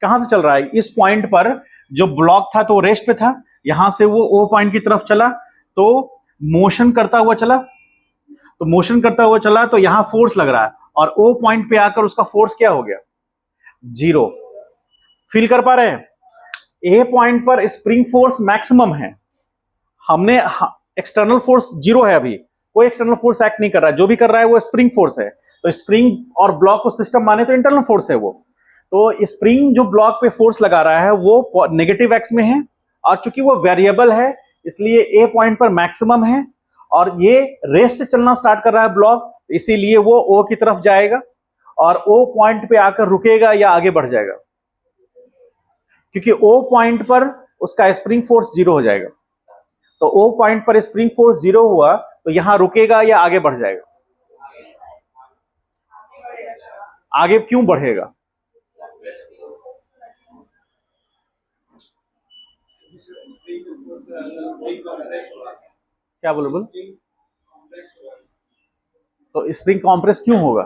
कहां से चल रहा है? इस पॉइंट पर जो ब्लॉक था तो वो रेस्ट पे था, यहां से वो ओ पॉइंट की तरफ चला, तो मोशन करता हुआ चला, तो मोशन करता हुआ चला तो यहां फोर्स लग रहा है, और ओ पॉइंट पे आकर उसका फोर्स क्या हो गया? जीरो। फील कर पा रहे हैं? ए पॉइंट पर स्प्रिंग फोर्स मैक्सिमम है, हमने एक्सटर्नल फोर्स जीरो है, अभी कोई एक्सटर्नल फोर्स एक्ट नहीं कर रहा है, जो भी कर रहा है वो स्प्रिंग फोर्स है। तो स्प्रिंग और ब्लॉक को सिस्टम माने तो इंटरनल फोर्स है वो। तो स्प्रिंग जो ब्लॉक पे फोर्स लगा रहा है वो नेगेटिव एक्स में है, और चूंकि वो वेरिएबल है इसलिए ए पॉइंट पर मैक्सिमम है, और ये रेस्ट से चलना स्टार्ट कर रहा है ब्लॉक, इसीलिए वो ओ की तरफ जाएगा और ओ पॉइंट पे आकर रुकेगा या आगे बढ़ जाएगा, क्योंकि ओ पॉइंट पर उसका स्प्रिंग फोर्स जीरो हो जाएगा। तो ओ पॉइंट पर स्प्रिंग फोर्स जीरो हुआ तो यहां रुकेगा या आगे बढ़ जाएगा? आगे क्यों बढ़ेगा? क्या बोलो बोलो? तो स्प्रिंग कॉम्प्रेस क्यों होगा?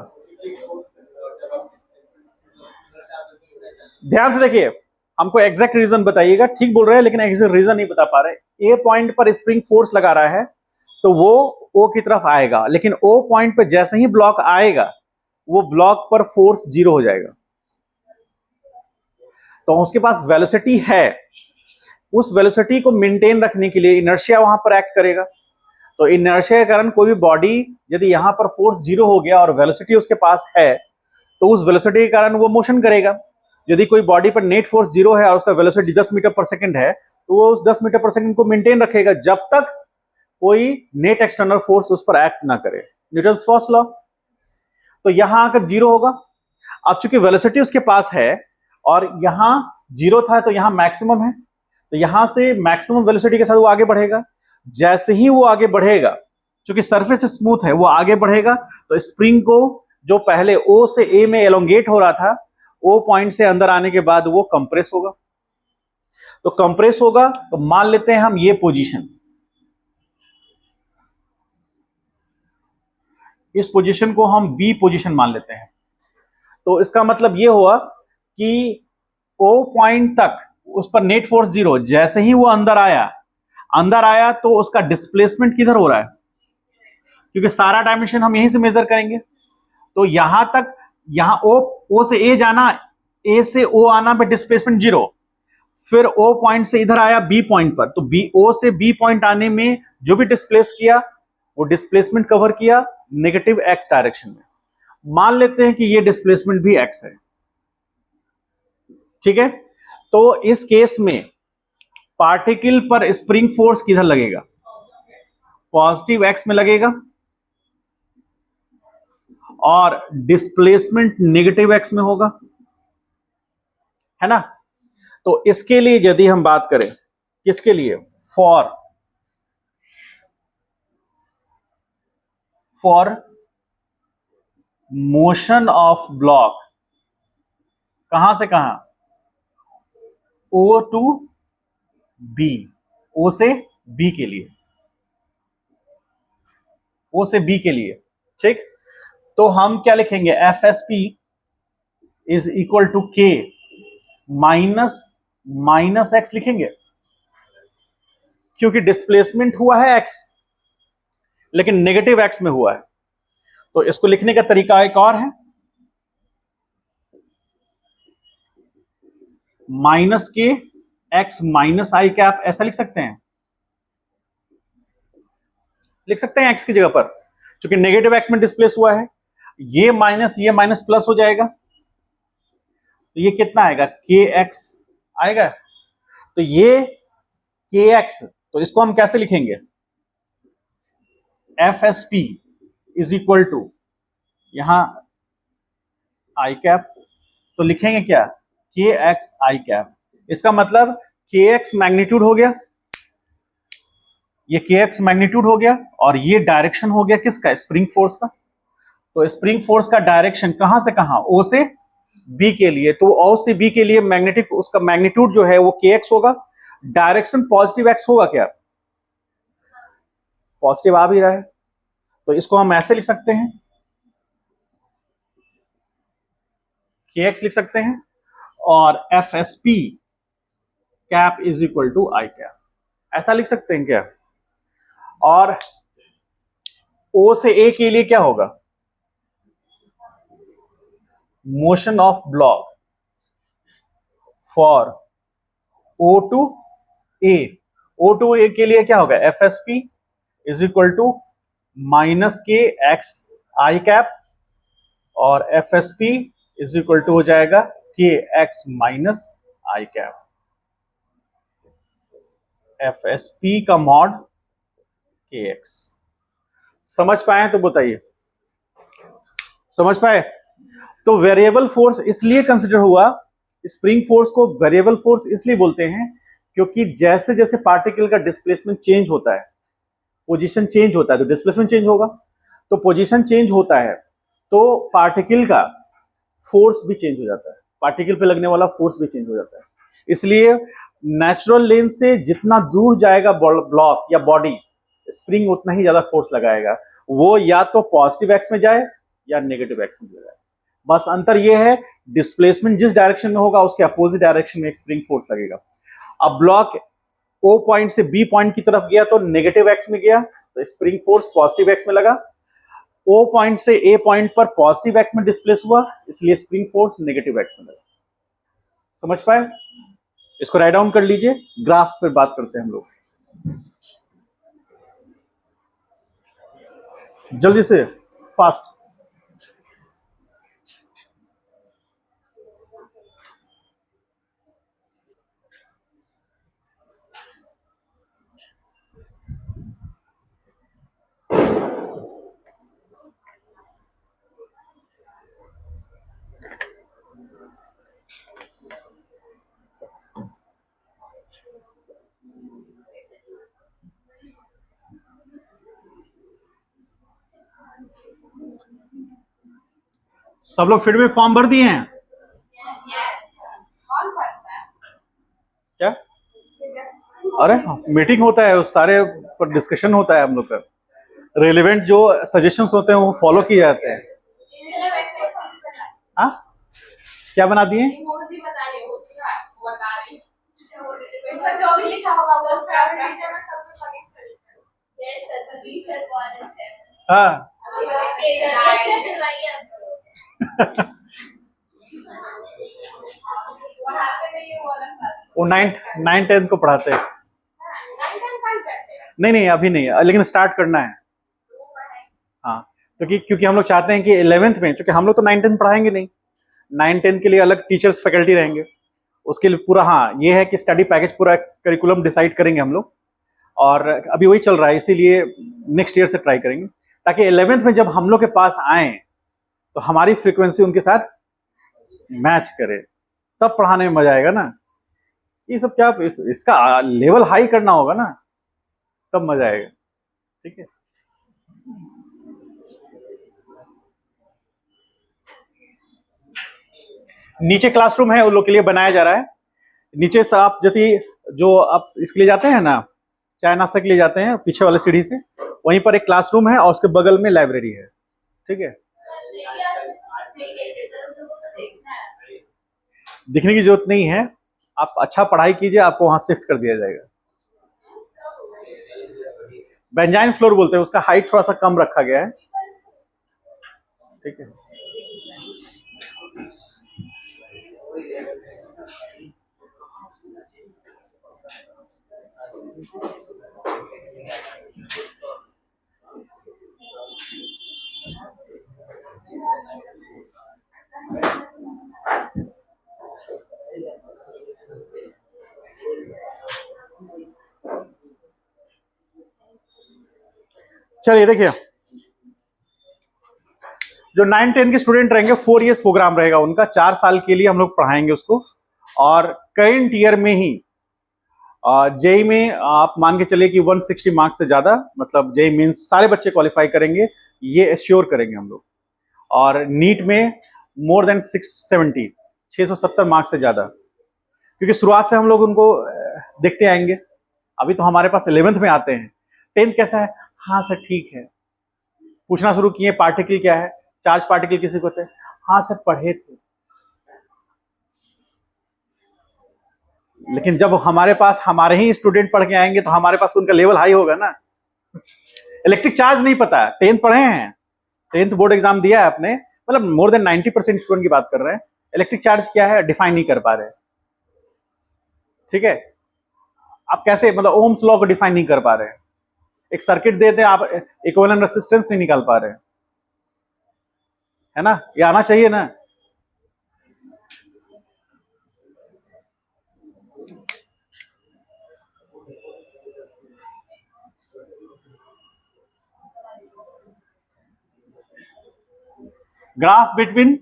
ध्यान से देखिए, हमको एग्जैक्ट रीजन बताइएगा। ठीक बोल रहे हैं लेकिन एग्जैक्ट रीजन नहीं बता पा रहे। ए पॉइंट पर स्प्रिंग फोर्स लगा रहा है तो वो ओ की तरफ आएगा, लेकिन ओ पॉइंट पर जैसे ही ब्लॉक आएगा वो ब्लॉक पर फोर्स जीरो हो जाएगा। तो उसके पास वेलोसिटी है, उस वेलोसिटी को मेंटेन रखने के लिए इनर्शिया वहां पर एक्ट करेगा। तो इनर्शिया के कारण कोई भी बॉडी यदि यहां पर फोर्स जीरो हो गया और वेलोसिटी उसके पास है तो उस वेलोसिटी के कारण वो मोशन करेगा। यदि कोई बॉडी पर नेट फोर्स जीरो है और उसका वेलोसिटी 10 मीटर पर सेकंड है तो वो उस 10 मीटर पर सेकंड को मेंटेन रखेगा जब तक कोई नेट एक्सटर्नल फोर्स उस पर एक्ट ना करे, न्यूटन्स फर्स्ट लॉ। तो यहां आकर जीरो होगा। अब चूंकि वेलोसिटी उसके पास है और यहां जीरो था तो यहां मैक्सिमम है, तो यहां से मैक्सिमम वेलोसिटी के साथ वो आगे बढ़ेगा। जैसे ही वो आगे बढ़ेगा, क्योंकि सरफेस स्मूथ है, वो आगे बढ़ेगा तो स्प्रिंग को जो पहले ओ से ए में एलोंगेट हो रहा था, ओ पॉइंट से अंदर आने के बाद वो कंप्रेस होगा। तो कंप्रेस होगा तो मान लेते हैं हम ये पोजीशन, इस पोजीशन को हम बी पोजीशन मान लेते हैं। तो इसका मतलब ये हुआ कि ओ पॉइंट तक उस पर नेट फोर्स जीरो, जैसे ही वो अंदर आया तो उसका डिस्प्लेसमेंट किधर हो रहा है? क्योंकि सारा डायमेंशन हम यहीं से मेजर करेंगे। तो यहां तक, यहां ओ से ए जाना, ए से ओ आना पे डिस्प्लेसमेंट जीरो, फिर ओ पॉइंट से इधर आया बी पॉइंट पर, तो बी ओ से बी पॉइंट आने में जो भी डिस्प्लेस किया वो डिस्प्लेसमेंट कवर किया नेगेटिव एक्स डायरेक्शन में। मान लेते हैं कि ये डिस्प्लेसमेंट भी एक्स है, ठीक है। तो इस केस में पार्टिकल पर स्प्रिंग फोर्स किधर लगेगा? पॉजिटिव एक्स में लगेगा, और डिस्प्लेसमेंट नेगेटिव एक्स में होगा, है ना। तो इसके लिए यदि हम बात करें, किसके लिए? For for motion of block कहां से कहां, ओ टू बी, ओ से बी के लिए, ओ से बी के लिए, ठीक। तो हम क्या लिखेंगे, F S P is equal to K minus X लिखेंगे, क्योंकि डिस्प्लेसमेंट हुआ है एक्स लेकिन नेगेटिव एक्स में हुआ है। तो इसको लिखने का तरीका एक और है, minus K X minus I cap, ऐसा लिख सकते हैं, लिख सकते हैं एक्स की जगह पर, क्योंकि नेगेटिव एक्स में डिस्प्लेस हुआ है। ये माइनस प्लस हो जाएगा, तो ये कितना आएगा, के एक्स आएगा। तो ये के एक्स, तो इसको हम कैसे लिखेंगे, F S P is equal to यहां आई कैप, तो लिखेंगे क्या, के एक्स आई कैप। इसका मतलब के एक्स मैग्नीट्यूड हो गया, ये के एक्स मैग्नीट्यूड हो गया, और ये डायरेक्शन हो गया किसका, स्प्रिंग फोर्स का। तो स्प्रिंग फोर्स का डायरेक्शन कहां से कहां, ओ से बी के लिए। तो ओ से बी के लिए मैग्नेटिक उसका मैग्नीट्यूड जो है वो के एक्स होगा। डायरेक्शन पॉजिटिव एक्स होगा क्या, पॉजिटिव आ भी रहा है, तो इसको हम ऐसे लिख सकते हैं, के एक्स लिख सकते हैं, और F S P cap is equal to I cap, ऐसा लिख सकते हैं क्या। और ओ से ए के लिए क्या होगा, motion of block for O to A, O to A के लिए क्या होगा, F S P is equal to minus K X I cap, और F S P is equal to हो जाएगा K X minus I cap. F S P का mod K X. समझ पाए तो बताइए, समझ पाए। तो वेरिएबल फोर्स इसलिए कंसिडर हुआ, स्प्रिंग फोर्स को वेरिएबल फोर्स इसलिए बोलते हैं क्योंकि जैसे जैसे पार्टिकल का डिस्प्लेसमेंट चेंज होता है, पोजीशन चेंज होता है, तो डिस्प्लेसमेंट चेंज होगा। तो पोजीशन चेंज होता है तो पार्टिकल का फोर्स भी चेंज हो जाता है, पार्टिकल पे लगने वाला फोर्स भी चेंज हो जाता है। इसलिए नेचुरल लेन से जितना दूर जाएगा ब्लॉक या बॉडी, स्प्रिंग उतना ही ज्यादा फोर्स लगाएगा, वो या तो पॉजिटिव एक्स में जाए या नेगेटिव एक्स में जाए। बस अंतर यह है, डिस्प्लेसमेंट जिस डायरेक्शन में होगा उसके अपोजिट डायरेक्शन में एक स्प्रिंग फोर्स लगेगा। अब ब्लॉक ओ पॉइंट से बी पॉइंट की तरफ गया तो नेगेटिव एक्स में गया, तो स्प्रिंग फोर्स पॉजिटिव एक्स में लगा। ओ पॉइंट से ए पॉइंट पर पॉजिटिव एक्स में डिस्प्लेस हुआ, इसलिए स्प्रिंग फोर्स नेगेटिव एक्स में लगा। समझ पाए। इसको राइट डाउन कर लीजिए, ग्राफ फिर बात करते हैं हम लोग जल्दी से, फास्ट। सब लोग फिर में फॉर्म भर दिए हैं क्या? अरे मीटिंग होता है, उस सारे पर डिस्कशन होता है हम लोग का, रेलेवेंट जो सजेशंस होते हैं वो फॉलो किए जाते हैं। हाँ क्या बना दिए, हाँ वो 9 10 को पढ़ाते हैं। नहीं अभी नहीं है, लेकिन स्टार्ट करना है। हाँ क्योंकि हम लोग चाहते हैं कि 11th में, क्योंकि हम लोग तो 9 10 पढ़ाएंगे नहीं, 9 10 के लिए अलग टीचर्स फैकल्टी रहेंगे, उसके लिए पूरा, हाँ ये है कि स्टडी पैकेज पूरा करिकुलम डिसाइड करेंगे हम लोग, और अभी वही चल रहा है, इसीलिए नेक्स्ट ईयर से ट्राई करेंगे, ताकि 11th में जब हम लोग के पास आए तो हमारी फ्रीक्वेंसी उनके साथ मैच करे, तब पढ़ाने में मजा आएगा ना। ये सब क्या इसका लेवल हाई करना होगा ना, तब मजा आएगा। ठीक है, नीचे क्लासरूम है उन लोग के लिए बनाया जा रहा है। नीचे से आप यदि जो आप इसके लिए जाते हैं ना, चाय नाश्ता के लिए जाते हैं पीछे वाले सीढ़ी से, वहीं पर एक क्लासरूम है और उसके बगल में लाइब्रेरी है। ठीक है, दिखने की जरूरत नहीं है, आप अच्छा पढ़ाई कीजिए, आपको वहां शिफ्ट कर दिया जाएगा। बेंजाइन फ्लोर बोलते हैं, उसका हाइट थोड़ा सा कम रखा गया है। ठीक है, चलिए देखिए, जो 9-10 के स्टूडेंट रहेंगे 4 इयर्स प्रोग्राम रहेगा उनका, 4 साल के लिए हम लोग पढ़ाएंगे उसको। और करंट ईयर में ही जेई में आप मान के चलिए कि 160 मार्क्स से ज्यादा, मतलब जेई मींस सारे बच्चे क्वालिफाई करेंगे, ये एश्योर करेंगे हम लोग। और नीट में मोर देन 670, 670 मार्क्स से ज्यादा, क्योंकि शुरुआत से हम लोग उनको देखते आएंगे। अभी तो हमारे पास 11th में आते हैं। 10th कैसा है, हाँ सर ठीक है, पूछना शुरू किए पार्टिकल क्या है, चार्ज पार्टिकल किसी को थे, हाँ सर पढ़े थे। लेकिन जब हमारे पास हमारे ही स्टूडेंट पढ़ के आएंगे तो हमारे पास उनका लेवल हाई होगा ना। इलेक्ट्रिक चार्ज नहीं पता है, 10th पढ़े हैं, 10th बोर्ड एग्जाम दिया है आपने, मतलब मोर देन 90% स्टूडेंट की बात कर रहे हैं। इलेक्ट्रिक चार्ज क्या है डिफाइन नहीं कर पा रहे। ठीक है, आप कैसे मतलब ओम्स लॉ को डिफाइन नहीं कर पा रहे हैं। एक सर्किट देते हैं, आप इक्विवेलेंट रेजिस्टेंस नहीं निकाल पा रहे हैं, है ना, ये आना चाहिए ना। Graph between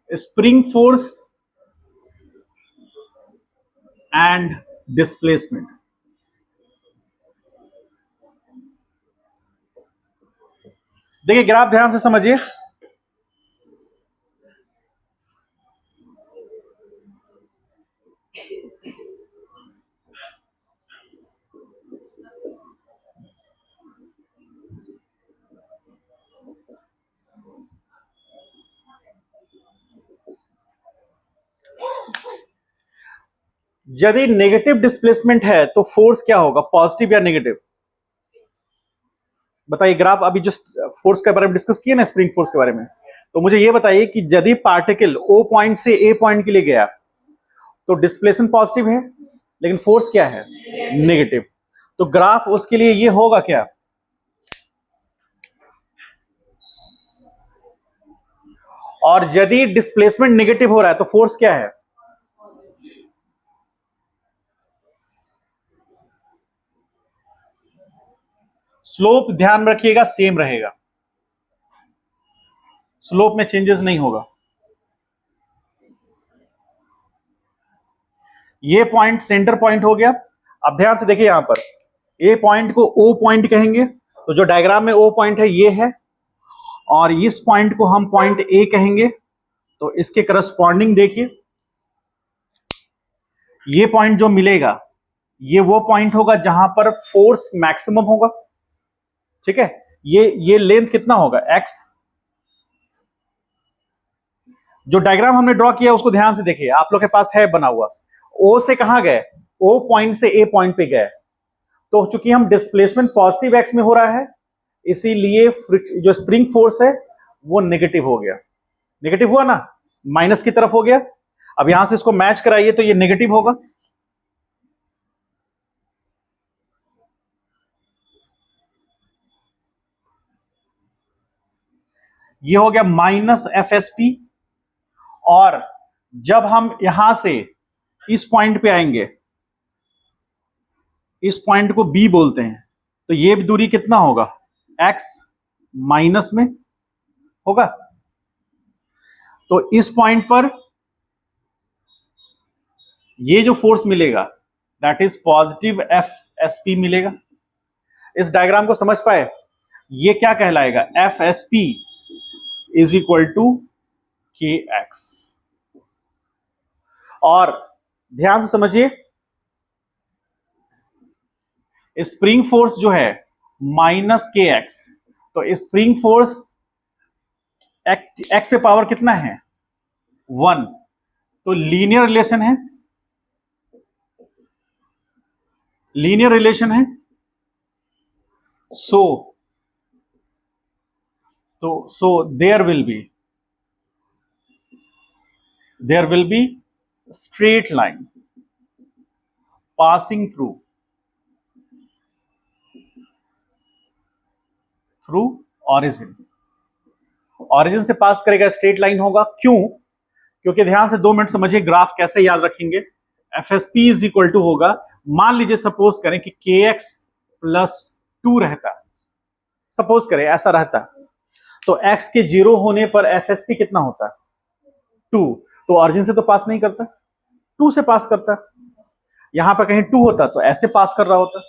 spring force and displacement. देखिए ग्राफ ध्यान से समझिए। यदि नेगेटिव डिस्प्लेसमेंट है तो फोर्स क्या होगा, पॉजिटिव या नेगेटिव? बताइए, ग्राफ अभी जस्ट फोर्स के बारे में डिस्कस किया ना, स्प्रिंग फोर्स के बारे में। तो मुझे यह बताइए कि यदि पार्टिकल ओ पॉइंट से ए पॉइंट के लिए गया तो डिस्प्लेसमेंट पॉजिटिव है, लेकिन फोर्स क्या है, नेगेटिव। तो ग्राफ उसके लिए ये होगा क्या, और यदि डिस्प्लेसमेंट नेगेटिव हो रहा है तो फोर्स क्या है, स्लोप ध्यान रखिएगा सेम रहेगा, स्लोप में चेंजेस नहीं होगा। ये पॉइंट सेंटर पॉइंट हो गया। अब ध्यान से देखिए, यहां पर ए पॉइंट को ओ पॉइंट कहेंगे, तो जो डायग्राम में ओ पॉइंट है ये है, और इस पॉइंट को हम पॉइंट ए कहेंगे। तो इसके करस्पॉन्डिंग देखिए, ये पॉइंट जो मिलेगा ये वो पॉइंट होगा जहां पर फोर्स मैक्सिमम होगा। ठीक है, ये लेंथ कितना होगा, एक्स। जो डायग्राम हमने ड्रॉ किया उसको ध्यान से देखिए, आप लोग के पास है बना हुआ। ओ से कहां गए, ओ पॉइंट से ए पॉइंट पे गए। तो चूंकि हम डिस्प्लेसमेंट पॉजिटिव एक्स में हो रहा है, इसीलिए जो स्प्रिंग फोर्स है वो नेगेटिव हो गया। नेगेटिव हुआ ना, माइनस की तरफ हो गया। अब यहां से इसको मैच कराइए तो ये नेगेटिव होगा। ये हो गया माइनस एफ एस पी। और जब हम यहां से इस पॉइंट पे आएंगे, इस पॉइंट को बी बोलते हैं, तो ये दूरी कितना होगा, एक्स माइनस में होगा। तो इस पॉइंट पर ये जो फोर्स मिलेगा that is positive F S P मिलेगा। इस डायग्राम को समझ पाए, ये क्या कहलाएगा, F S P is equal to K X. और ध्यान से समझिए, स्प्रिंग फोर्स जो है माइनस के एक्स, तो स्प्रिंग फोर्स एक्स पे पावर कितना है 1, तो लीनियर रिलेशन है, लीनियर रिलेशन है। सो so there will be straight line passing through origin से पास करेगा, स्ट्रेट लाइन होगा। क्यों? क्योंकि ध्यान से 2 मिनट समझिए, ग्राफ कैसे याद रखेंगे। F S P is equal to होगा, मान लीजिए सपोज करें कि के एक्स प्लस 2 रहता, सपोज करें ऐसा रहता, तो एक्स के 0 होने पर एफ एस पी कितना होता 2, तो ऑरिजिन से तो पास नहीं करता, 2 से पास करता। यहां पर कहीं 2 होता तो ऐसे पास कर रहा होता।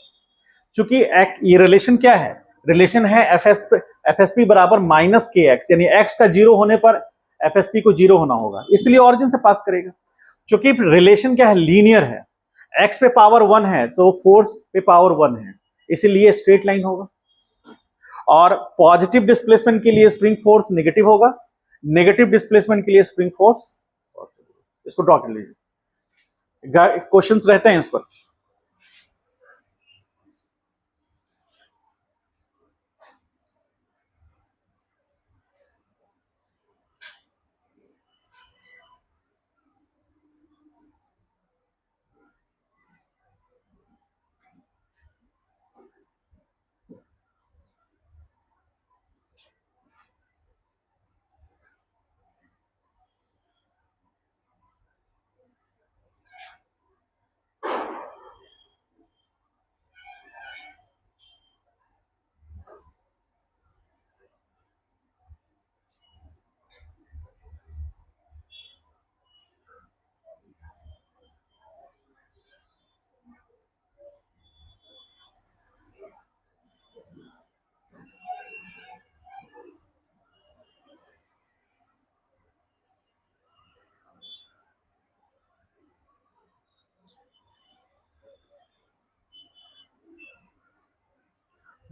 चूंकि ये रिलेशन क्या है, रिलेशन है एफ एस पी बराबर माइनस के एक्स, यानी एक्स का 0 होने पर एफ एस पी को 0 होना होगा, इसलिए ऑरिजिन से पास करेगा। चूंकि रिलेशन क्या है, लीनियर है, एक्स पे पावर 1 है तो फोर्स पे पावर 1 है, इसीलिए स्ट्रेट लाइन होगा। और पॉजिटिव डिस्प्लेसमेंट के लिए स्प्रिंग फोर्स नेगेटिव होगा, नेगेटिव डिस्प्लेसमेंट के लिए स्प्रिंग फोर्स पॉजिटिव। इसको ड्रॉ कर लीजिए, क्वेश्चंस रहते हैं इस पर।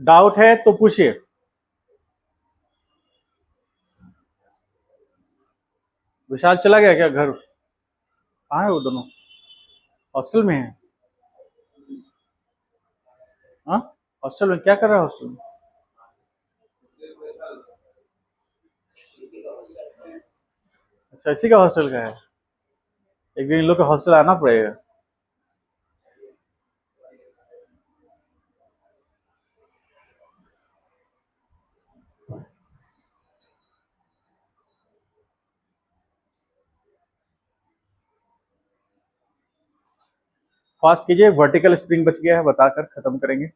डाउट है तो पूछिए। विशाल चला गया क्या घर? कहाँ है वो दोनों? हॉस्टल में है? हाँ, हॉस्टल में क्या कर रहा है हॉस्टल में? अच्छा, इसी का हॉस्टल का है। एक दिन इन लोग का हॉस्टल आना पड़ेगा। फास्ट कीजिए, वर्टिकल स्प्रिंग बच गया है, बताकर खत्म करेंगे।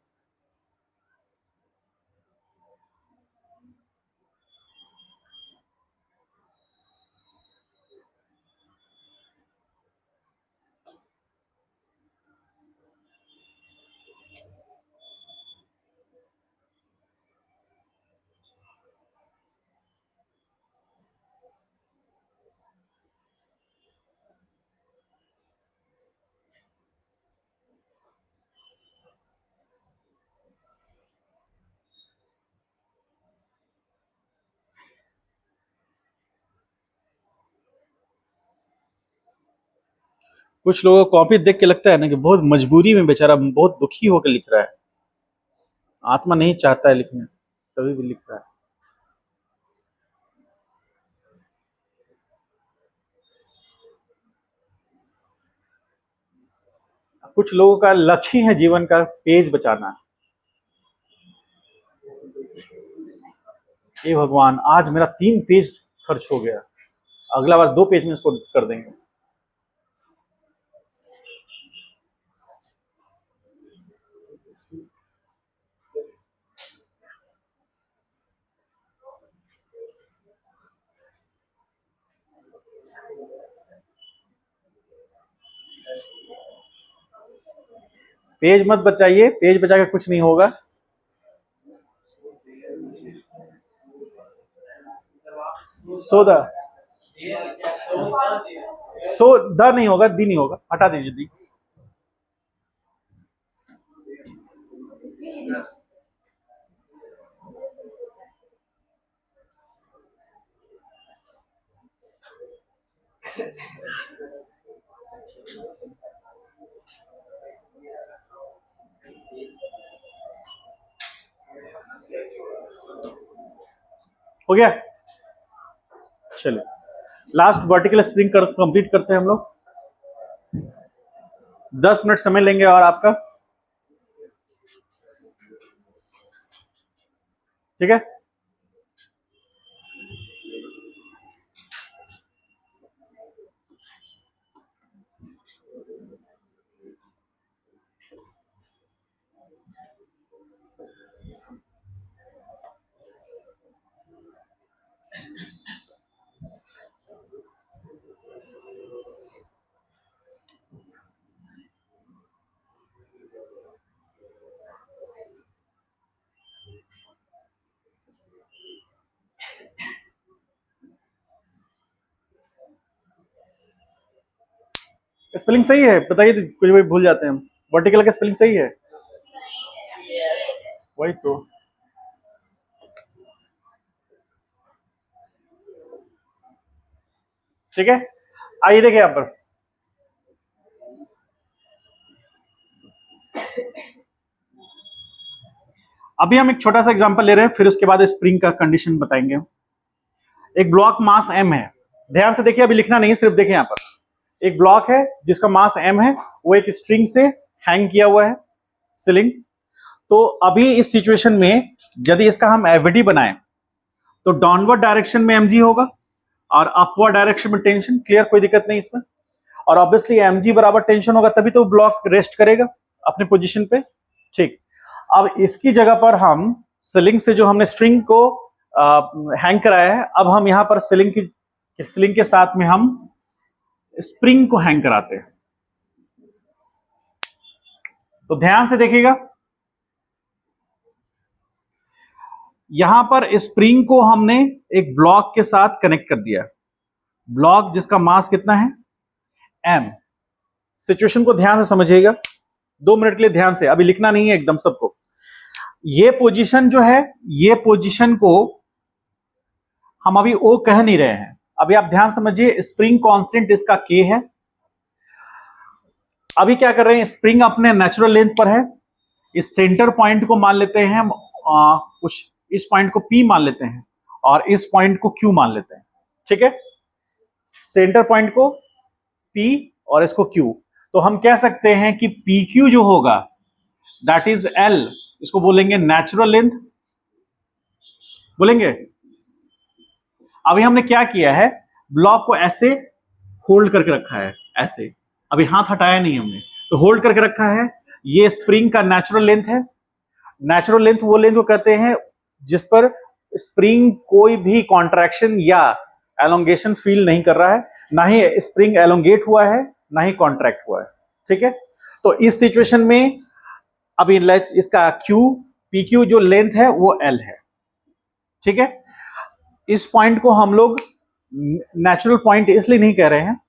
कुछ लोगों को कॉपी देख के लगता है ना कि बहुत मजबूरी में बेचारा बहुत दुखी होकर लिख रहा है, आत्मा नहीं चाहता है लिखने, तभी भी लिख रहा है। कुछ लोगों का लक्ष्य है जीवन का पेज बचाना। हे भगवान, आज मेरा 3 पेज खर्च हो गया, अगला बार 2 पेज में इसको कर देंगे। पेज मत बचाइए, पेज बचा के कुछ नहीं होगा। सोदा सो द नहीं होगा, दी नहीं होगा, हटा दीजिए दी। हो गया, चलिए लास्ट वर्टिकल स्प्रिंग कंप्लीट करते हैं हम लोग। 10 मिनट समय लेंगे और आपका, ठीक है। स्पेलिंग सही है, बताइए तो, कुछ भी भूल जाते हैं हम। वर्टिकल का स्पेलिंग सही है, वही तो। ठीक है, आइए देखिए यहाँ पर। अभी हम एक छोटा सा एग्जांपल ले रहे हैं, फिर उसके बाद स्प्रिंग का कंडीशन बताएंगे। एक ब्लॉक मास m है, ध्यान से देखिए, अभी लिखना नहीं है, सिर्फ देखिए यहाँ पर। एक ब्लॉक है जिसका मास m है, वो एक स्ट्रिंग से हैंग किया हुआ है, सीलिंग। तो अभी इस सिचुएशन में यदि इसका हम एवडी बनाएं तो डाउनवर्ड डायरेक्शन में mg होगा और अपवर्ड डायरेक्शन में टेंशन। क्लियर, कोई दिक्कत नहीं इसमें। और ऑब्वियसली mg बराबर टेंशन होगा तभी तो ब्लॉक रेस्ट करेगा अपने पोजीशन पे। ठीक, अब इसकी जगह पर हम सीलिंग से जो हमने स्ट्रिंग को हैंग कराया है, अब हम यहां पर सीलिंग के साथ में हम स्प्रिंग को हैंग कराते हैं। तो ध्यान से देखिएगा, यहां पर स्प्रिंग को हमने एक ब्लॉक के साथ कनेक्ट कर दिया। ब्लॉक जिसका मास कितना है, m। सिचुएशन को ध्यान से समझिएगा, 2 मिनट के लिए ध्यान से, अभी लिखना नहीं है एकदम सबको। ये पोजीशन जो है, ये पोजीशन को हम अभी O कह नहीं रहे हैं। अभी आप ध्यान समझिए, स्प्रिंग कांस्टेंट इसका K है। अभी क्या कर रहे हैं, स्प्रिंग अपने नेचुरल लेंथ पर है। इस सेंटर पॉइंट को मान लेते हैं हम, कुछ इस पॉइंट को P मान लेते हैं और इस पॉइंट को Q मान लेते हैं। ठीक है, सेंटर पॉइंट को P और इसको Q। तो हम कह सकते हैं कि PQ जो होगा दैट इज L, इसको बोलेंगे नेचुरल लेंथ बोलेंगे। अभी हमने क्या किया है, ब्लॉक को ऐसे होल्ड करके रखा है, ऐसे, अभी हाथ हटाया नहीं हमने, तो होल्ड करके रखा है। ये स्प्रिंग का नेचुरल लेंथ है। नेचुरल लेंथ वो लेंथ को कहते हैं जिस पर स्प्रिंग कोई भी कॉन्ट्रैक्शन या एलोंगेशन फील नहीं कर रहा है, ना ही स्प्रिंग एलोंगेट हुआ है ना ही कॉन्ट्रैक्ट हुआ है। ठीक है, तो इस सिचुएशन में अभी इसका PQ जो लेंथ है वो L है। ठीक है, इस पॉइंट को हम लोग नेचुरल पॉइंट इसलिए नहीं कह रहे हैं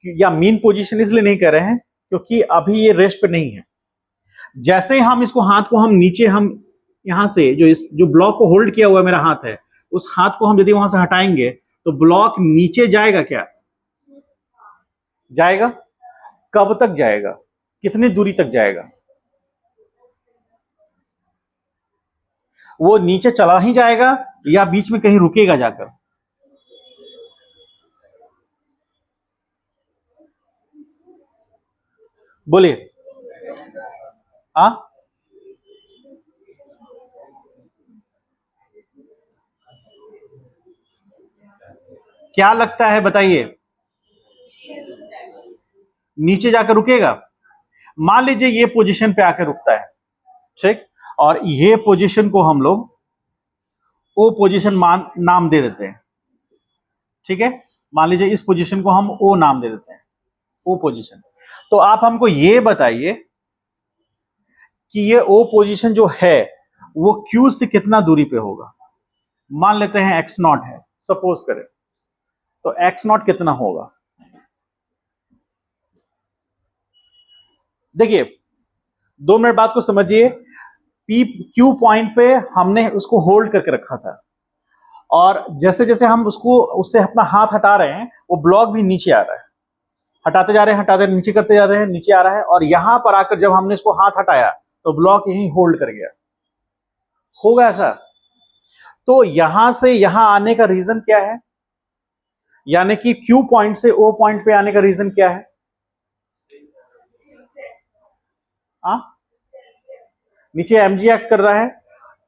या मीन पोजीशन इसलिए नहीं कह रहे हैं क्योंकि अभी ये रेस्ट पे नहीं है। जैसे हम इसको, हाथ को हम नीचे, हम यहां से जो ब्लॉक को होल्ड किया हुआ मेरा हाथ है, उस हाथ को हम यदि वहां से हटाएंगे तो ब्लॉक नीचे जाएगा क्या, जाएगा। कब तक जाएगा, कितनी दूरी तक जाएगा, वो नीचे चला ही जाएगा या बीच में कहीं रुकेगा जाकर। बोलिए, हाँ क्या लगता है बताइए, नीचे जाकर रुकेगा। मान लीजिए ये पोजीशन पे आकर रुकता है, ठीक, और ये पोजीशन को हम लोग ओ पोजीशन नाम दे देते हैं। ठीक है, मान लीजिए इस पोजीशन को हम ओ नाम दे देते हैं, ओ पोजीशन। तो आप हमको ये बताइए कि ये ओ पोजीशन जो है वो क्यू से कितना दूरी पे होगा। मान लेते हैं x0 है, सपोज करें। तो एक्स नॉट कितना होगा? देखिए 2 मिनट बाद को समझिए, पी क्यू पॉइंट पे हमने उसको होल्ड करके रखा था, और जैसे जैसे हम उसको उससे अपना हाथ हटा रहे हैं वो ब्लॉक भी नीचे आ रहा है, हटाते जा रहे हैं, हटाते नीचे करते जा रहे हैं, नीचे आ रहा है, और यहां पर आकर जब हमने इसको हाथ हटाया तो ब्लॉक यहीं होल्ड कर गया। होगा ऐसा? तो यहां से यहां आने का रीजन क्या है, यानी कि क्यू पॉइंट से ओ पॉइंट पे आने का रीजन क्या है? आ? नीचे एमजी एक्ट कर रहा है,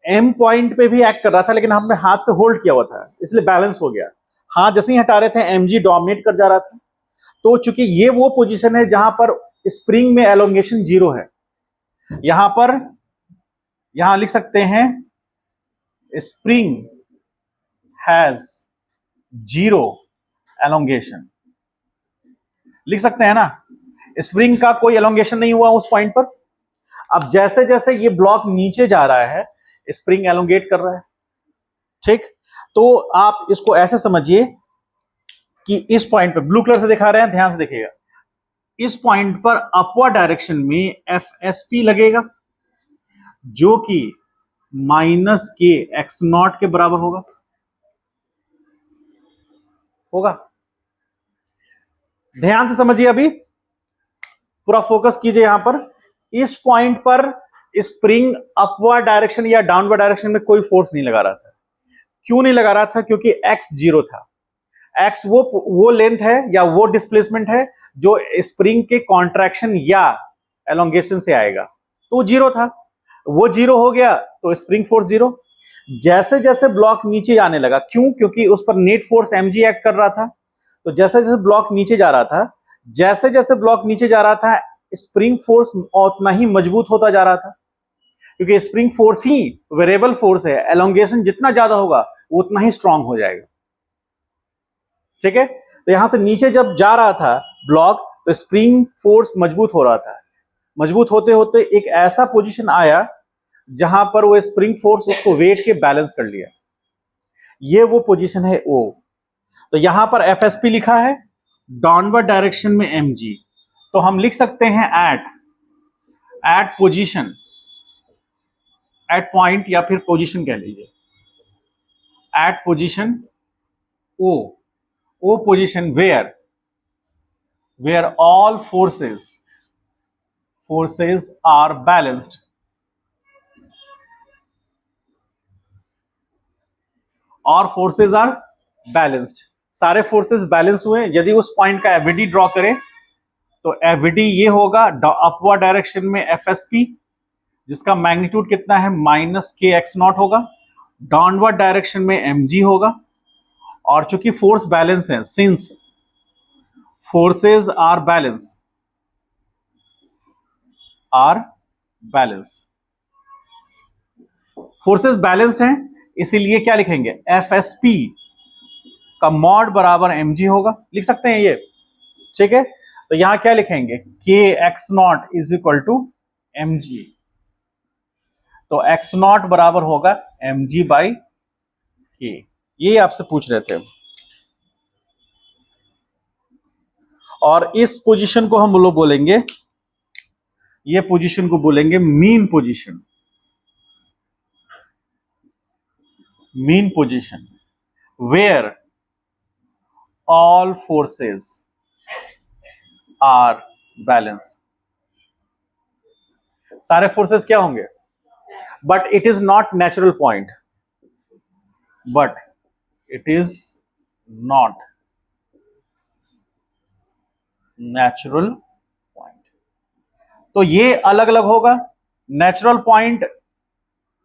एम पॉइंट पे भी एक्ट कर रहा था, लेकिन हमने हाथ से होल्ड किया हुआ था इसलिए बैलेंस हो गया। हाथ जैसे ही हटा रहे थे एमजी डोमिनेट कर जा रहा था। तो चूंकि ये वो पोजीशन है जहां पर स्प्रिंग में एलोंगेशन 0 है, यहां पर यहां लिख सकते हैं स्प्रिंग हैज 0 एलोंगेशन, लिख सकते हैं ना, स्प्रिंग का कोई एलोंगेशन नहीं हुआ उस पॉइंट पर। अब जैसे जैसे ये ब्लॉक नीचे जा रहा है स्प्रिंग एलोंगेट कर रहा है, ठीक। तो आप इसको ऐसे समझिए कि इस पॉइंट पर ब्लू कलर से दिखा रहे हैं, ध्यान से देखिएगा, इस पॉइंट पर अपवर्ड डायरेक्शन में एफ एस पी लगेगा जो कि माइनस के एक्स नॉट के बराबर होगा। ध्यान से समझिए, अभी पूरा फोकस कीजिए यहां पर। इस पॉइंट पर स्प्रिंग अपवर्ड डायरेक्शन या डाउनवर्ड डायरेक्शन में कोई फोर्स नहीं लगा रहा था। क्यों नहीं लगा रहा था? क्योंकि एक्स 0 था। एक्स वो लेंथ है या वो डिस्प्लेसमेंट है जो स्प्रिंग के कॉन्ट्रैक्शन या एलोंगेशन से आएगा, तो 0 था। वो 0 हो गया तो स्प्रिंग फोर्स 0। जैसे जैसे ब्लॉक नीचे जाने लगा, क्यों? क्योंकि उस पर नेट फोर्स एमजी एक्ट कर रहा था। तो जैसे जैसे ब्लॉक नीचे जा रहा था, जैसे जैसे ब्लॉक नीचे जा रहा था, स्प्रिंग फोर्स उतना ही मजबूत होता जा रहा था, क्योंकि स्प्रिंग फोर्स ही वेरिएबल फोर्स है। एलोंगेशन जितना ज्यादा होगा वो उतना ही स्ट्रांग हो जाएगा, ठीक है। तो यहां से नीचे जब जा रहा था ब्लॉक, तो स्प्रिंग फोर्स मजबूत हो रहा था। मजबूत होते होते एक ऐसा पोजीशन आया जहां पर वो स्प्रिंग फोर्स उसको वेट के बैलेंस कर लिया। ये वो पोजीशन है ओ। तो यहां पर एफएसपी लिखा है, डाउनवर्ड डायरेक्शन में एमजी, तो हम लिख सकते हैं एट पोजीशन, एट पॉइंट या फिर पोजीशन कह लीजिए, at position O position where all forces are balanced, और फोर्सेस आर बैलेंस्ड, सारे फोर्सेस बैलेंस हुए। यदि उस पॉइंट का एफवीडी ड्रॉ करें तो एफवीडी ये होगा, अपवर्ड डायरेक्शन में एफएसपी जिसका मैग्नीट्यूड कितना है, माइनस के एक्स नॉट होगा, डाउनवर्ड डायरेक्शन में एमजी होगा, और चूंकि फोर्स बैलेंस है, since forces are balance, forces balanced हैं, इसीलिए क्या लिखेंगे, एफएसपी का मॉड बराबर एमजी होगा, लिख सकते हैं ये, ठीक है। तो यहां क्या लिखेंगे, K X not is equal to mg, तो एक्स नॉट बराबर होगा एमजी बाई के। ये आपसे पूछ रहे थे। और इस पोजीशन को हम लोग बोलेंगे, ये पोजीशन को बोलेंगे mean position, mean position where all forces are balance. सारे फोर्सेस क्या होंगे, but it is not natural point, but it is not natural point. तो ये अलग अलग होगा। नेचुरल पॉइंट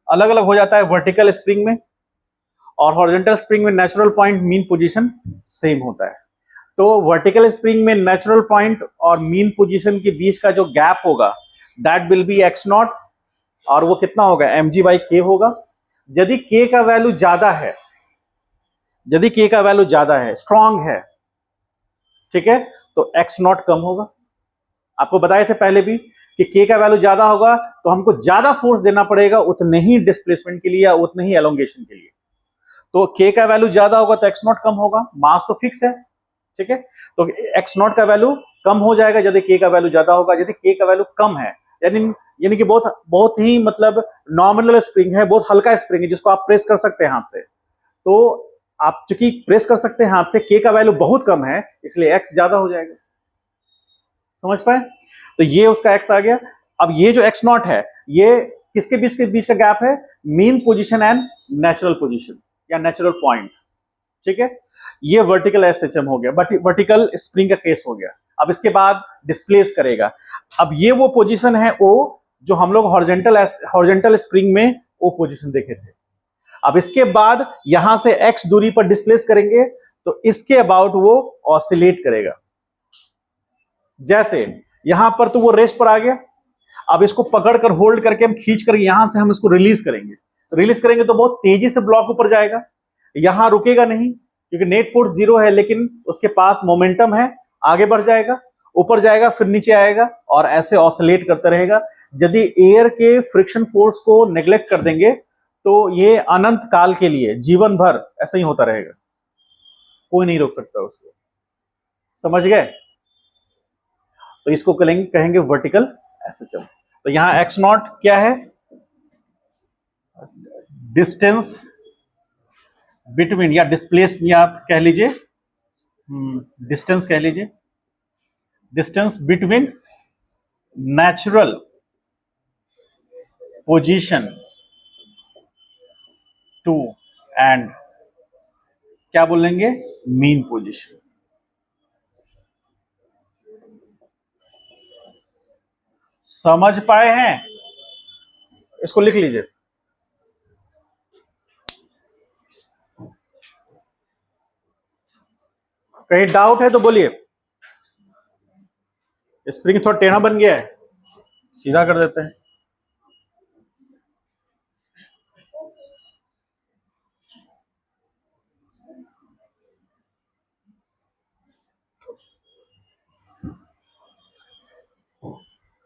अलग अलग हो जाता है वर्टिकल स्प्रिंग में, और हॉरिजॉन्टल स्प्रिंग में natural point mean position same होता है। तो वर्टिकल स्प्रिंग में नेचुरल पॉइंट और मीन पोजीशन के बीच का जो गैप होगा that will be x not, और वो कितना होगा, एमजी बाई के होगा। यदि के का वैल्यू ज्यादा है, यदि के का वैल्यू ज्यादा है, स्ट्रांग है, ठीक है, तो एक्स नॉट कम होगा। आपको बताए थे पहले भी कि के का वैल्यू ज्यादा होगा तो हमको ज्यादा फोर्स देना पड़ेगा उतने ही डिस्प्लेसमेंट के लिए या उतने ही एलोंगेशन के लिए। तो k का वैल्यू ज्यादा होगा तो x नॉट कम होगा, मास तो फिक्स है, ठीक है। तो x नॉट का वैल्यू कम हो जाएगा यदि k का वैल्यू ज्यादा होगा। यदि k का वैल्यू कम है, यानी यानी कि बहुत बहुत ही मतलब नॉमिनल स्प्रिंग है, बहुत हल्का स्प्रिंग है जिसको आप प्रेस कर सकते हैं हाथ से, तो आप चूंकि प्रेस कर सकते हैं हाथ से, k का वैल्यू बहुत कम है इसलिए x ज्यादा हो जाएगा। समझ पाए? तो ये उसका x आ गया। अब ये जो x नॉट है ये किसके बीच का गैप है? Mean position and natural position या नेचुरल पॉइंट, ठीक है। ये वर्टिकल एसएचएम हो गया, वर्टिकल स्प्रिंग का केस हो गया। अब इसके बाद डिस्प्लेस करेगा। अब ये वो पोजीशन है ओ जो हम लोग हॉरिजॉन्टल स्प्रिंग में वो पोजीशन देखे थे। अब इसके बाद यहां से x दूरी पर डिस्प्लेस करेंगे तो इसके अबाउट वो ऑसिलेट करेगा। जैसे यहां पर तो वो रेस्ट पर आ गया, अब इसको पकड़कर होल्ड करके हम खींच कर यहां से हम इसको रिलीज करेंगे। रिलीज करेंगे तो बहुत तेजी से ब्लॉक ऊपर जाएगा, यहां रुकेगा नहीं क्योंकि नेट फोर्स 0 है, लेकिन उसके पास मोमेंटम है, आगे बढ़ जाएगा, ऊपर जाएगा, फिर नीचे आएगा और ऐसे ऑसिलेट करता रहेगा। यदि एयर के फ्रिक्शन फोर्स को नेग्लेक्ट कर देंगे तो ये अनंत काल के लिए जीवन भर ऐसा ही होता रहेगा, कोई नहीं रोक सकता उसको। समझ गए? तो इसको कहेंगे वर्टिकल एसएचएम। तो यहां एक्स नॉट क्या है? डिस्टेंस बिटवीन या डिस्प्लेस या आप कह लीजिए, डिस्टेंस कह लीजिए, distance between natural position to and क्या बोलेंगे? Mean position. समझ पाए हैं? इसको लिख लीजिए। कहीं डाउट है तो बोलिए। स्प्रिंग थोड़ा टेढ़ा बन गया है, सीधा कर देते हैं।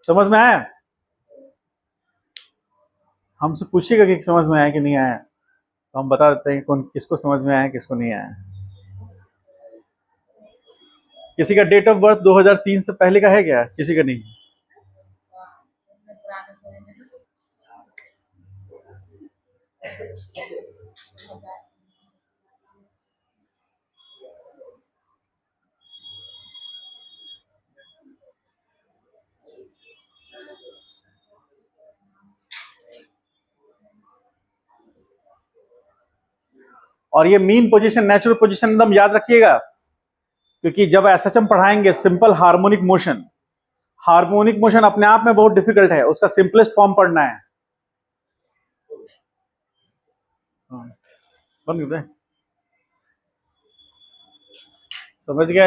समझ में आया? हमसे पूछिएगा कि समझ में आया कि नहीं आया, तो हम बता देते हैं कौन किसको समझ में आया किसको नहीं आया। किसी का डेट ऑफ बर्थ 2003 से पहले का है क्या? किसी का नहीं? और ये मीन पोजीशन नेचुरल पोजीशन एकदम याद रखिएगा, क्योंकि जब एसएचएम पढ़ाएंगे simple harmonic motion, harmonic motion अपने आप में बहुत डिफिकल्ट है, उसका सिंपलेस्ट फॉर्म पढ़ना है। बन गए? समझ गए?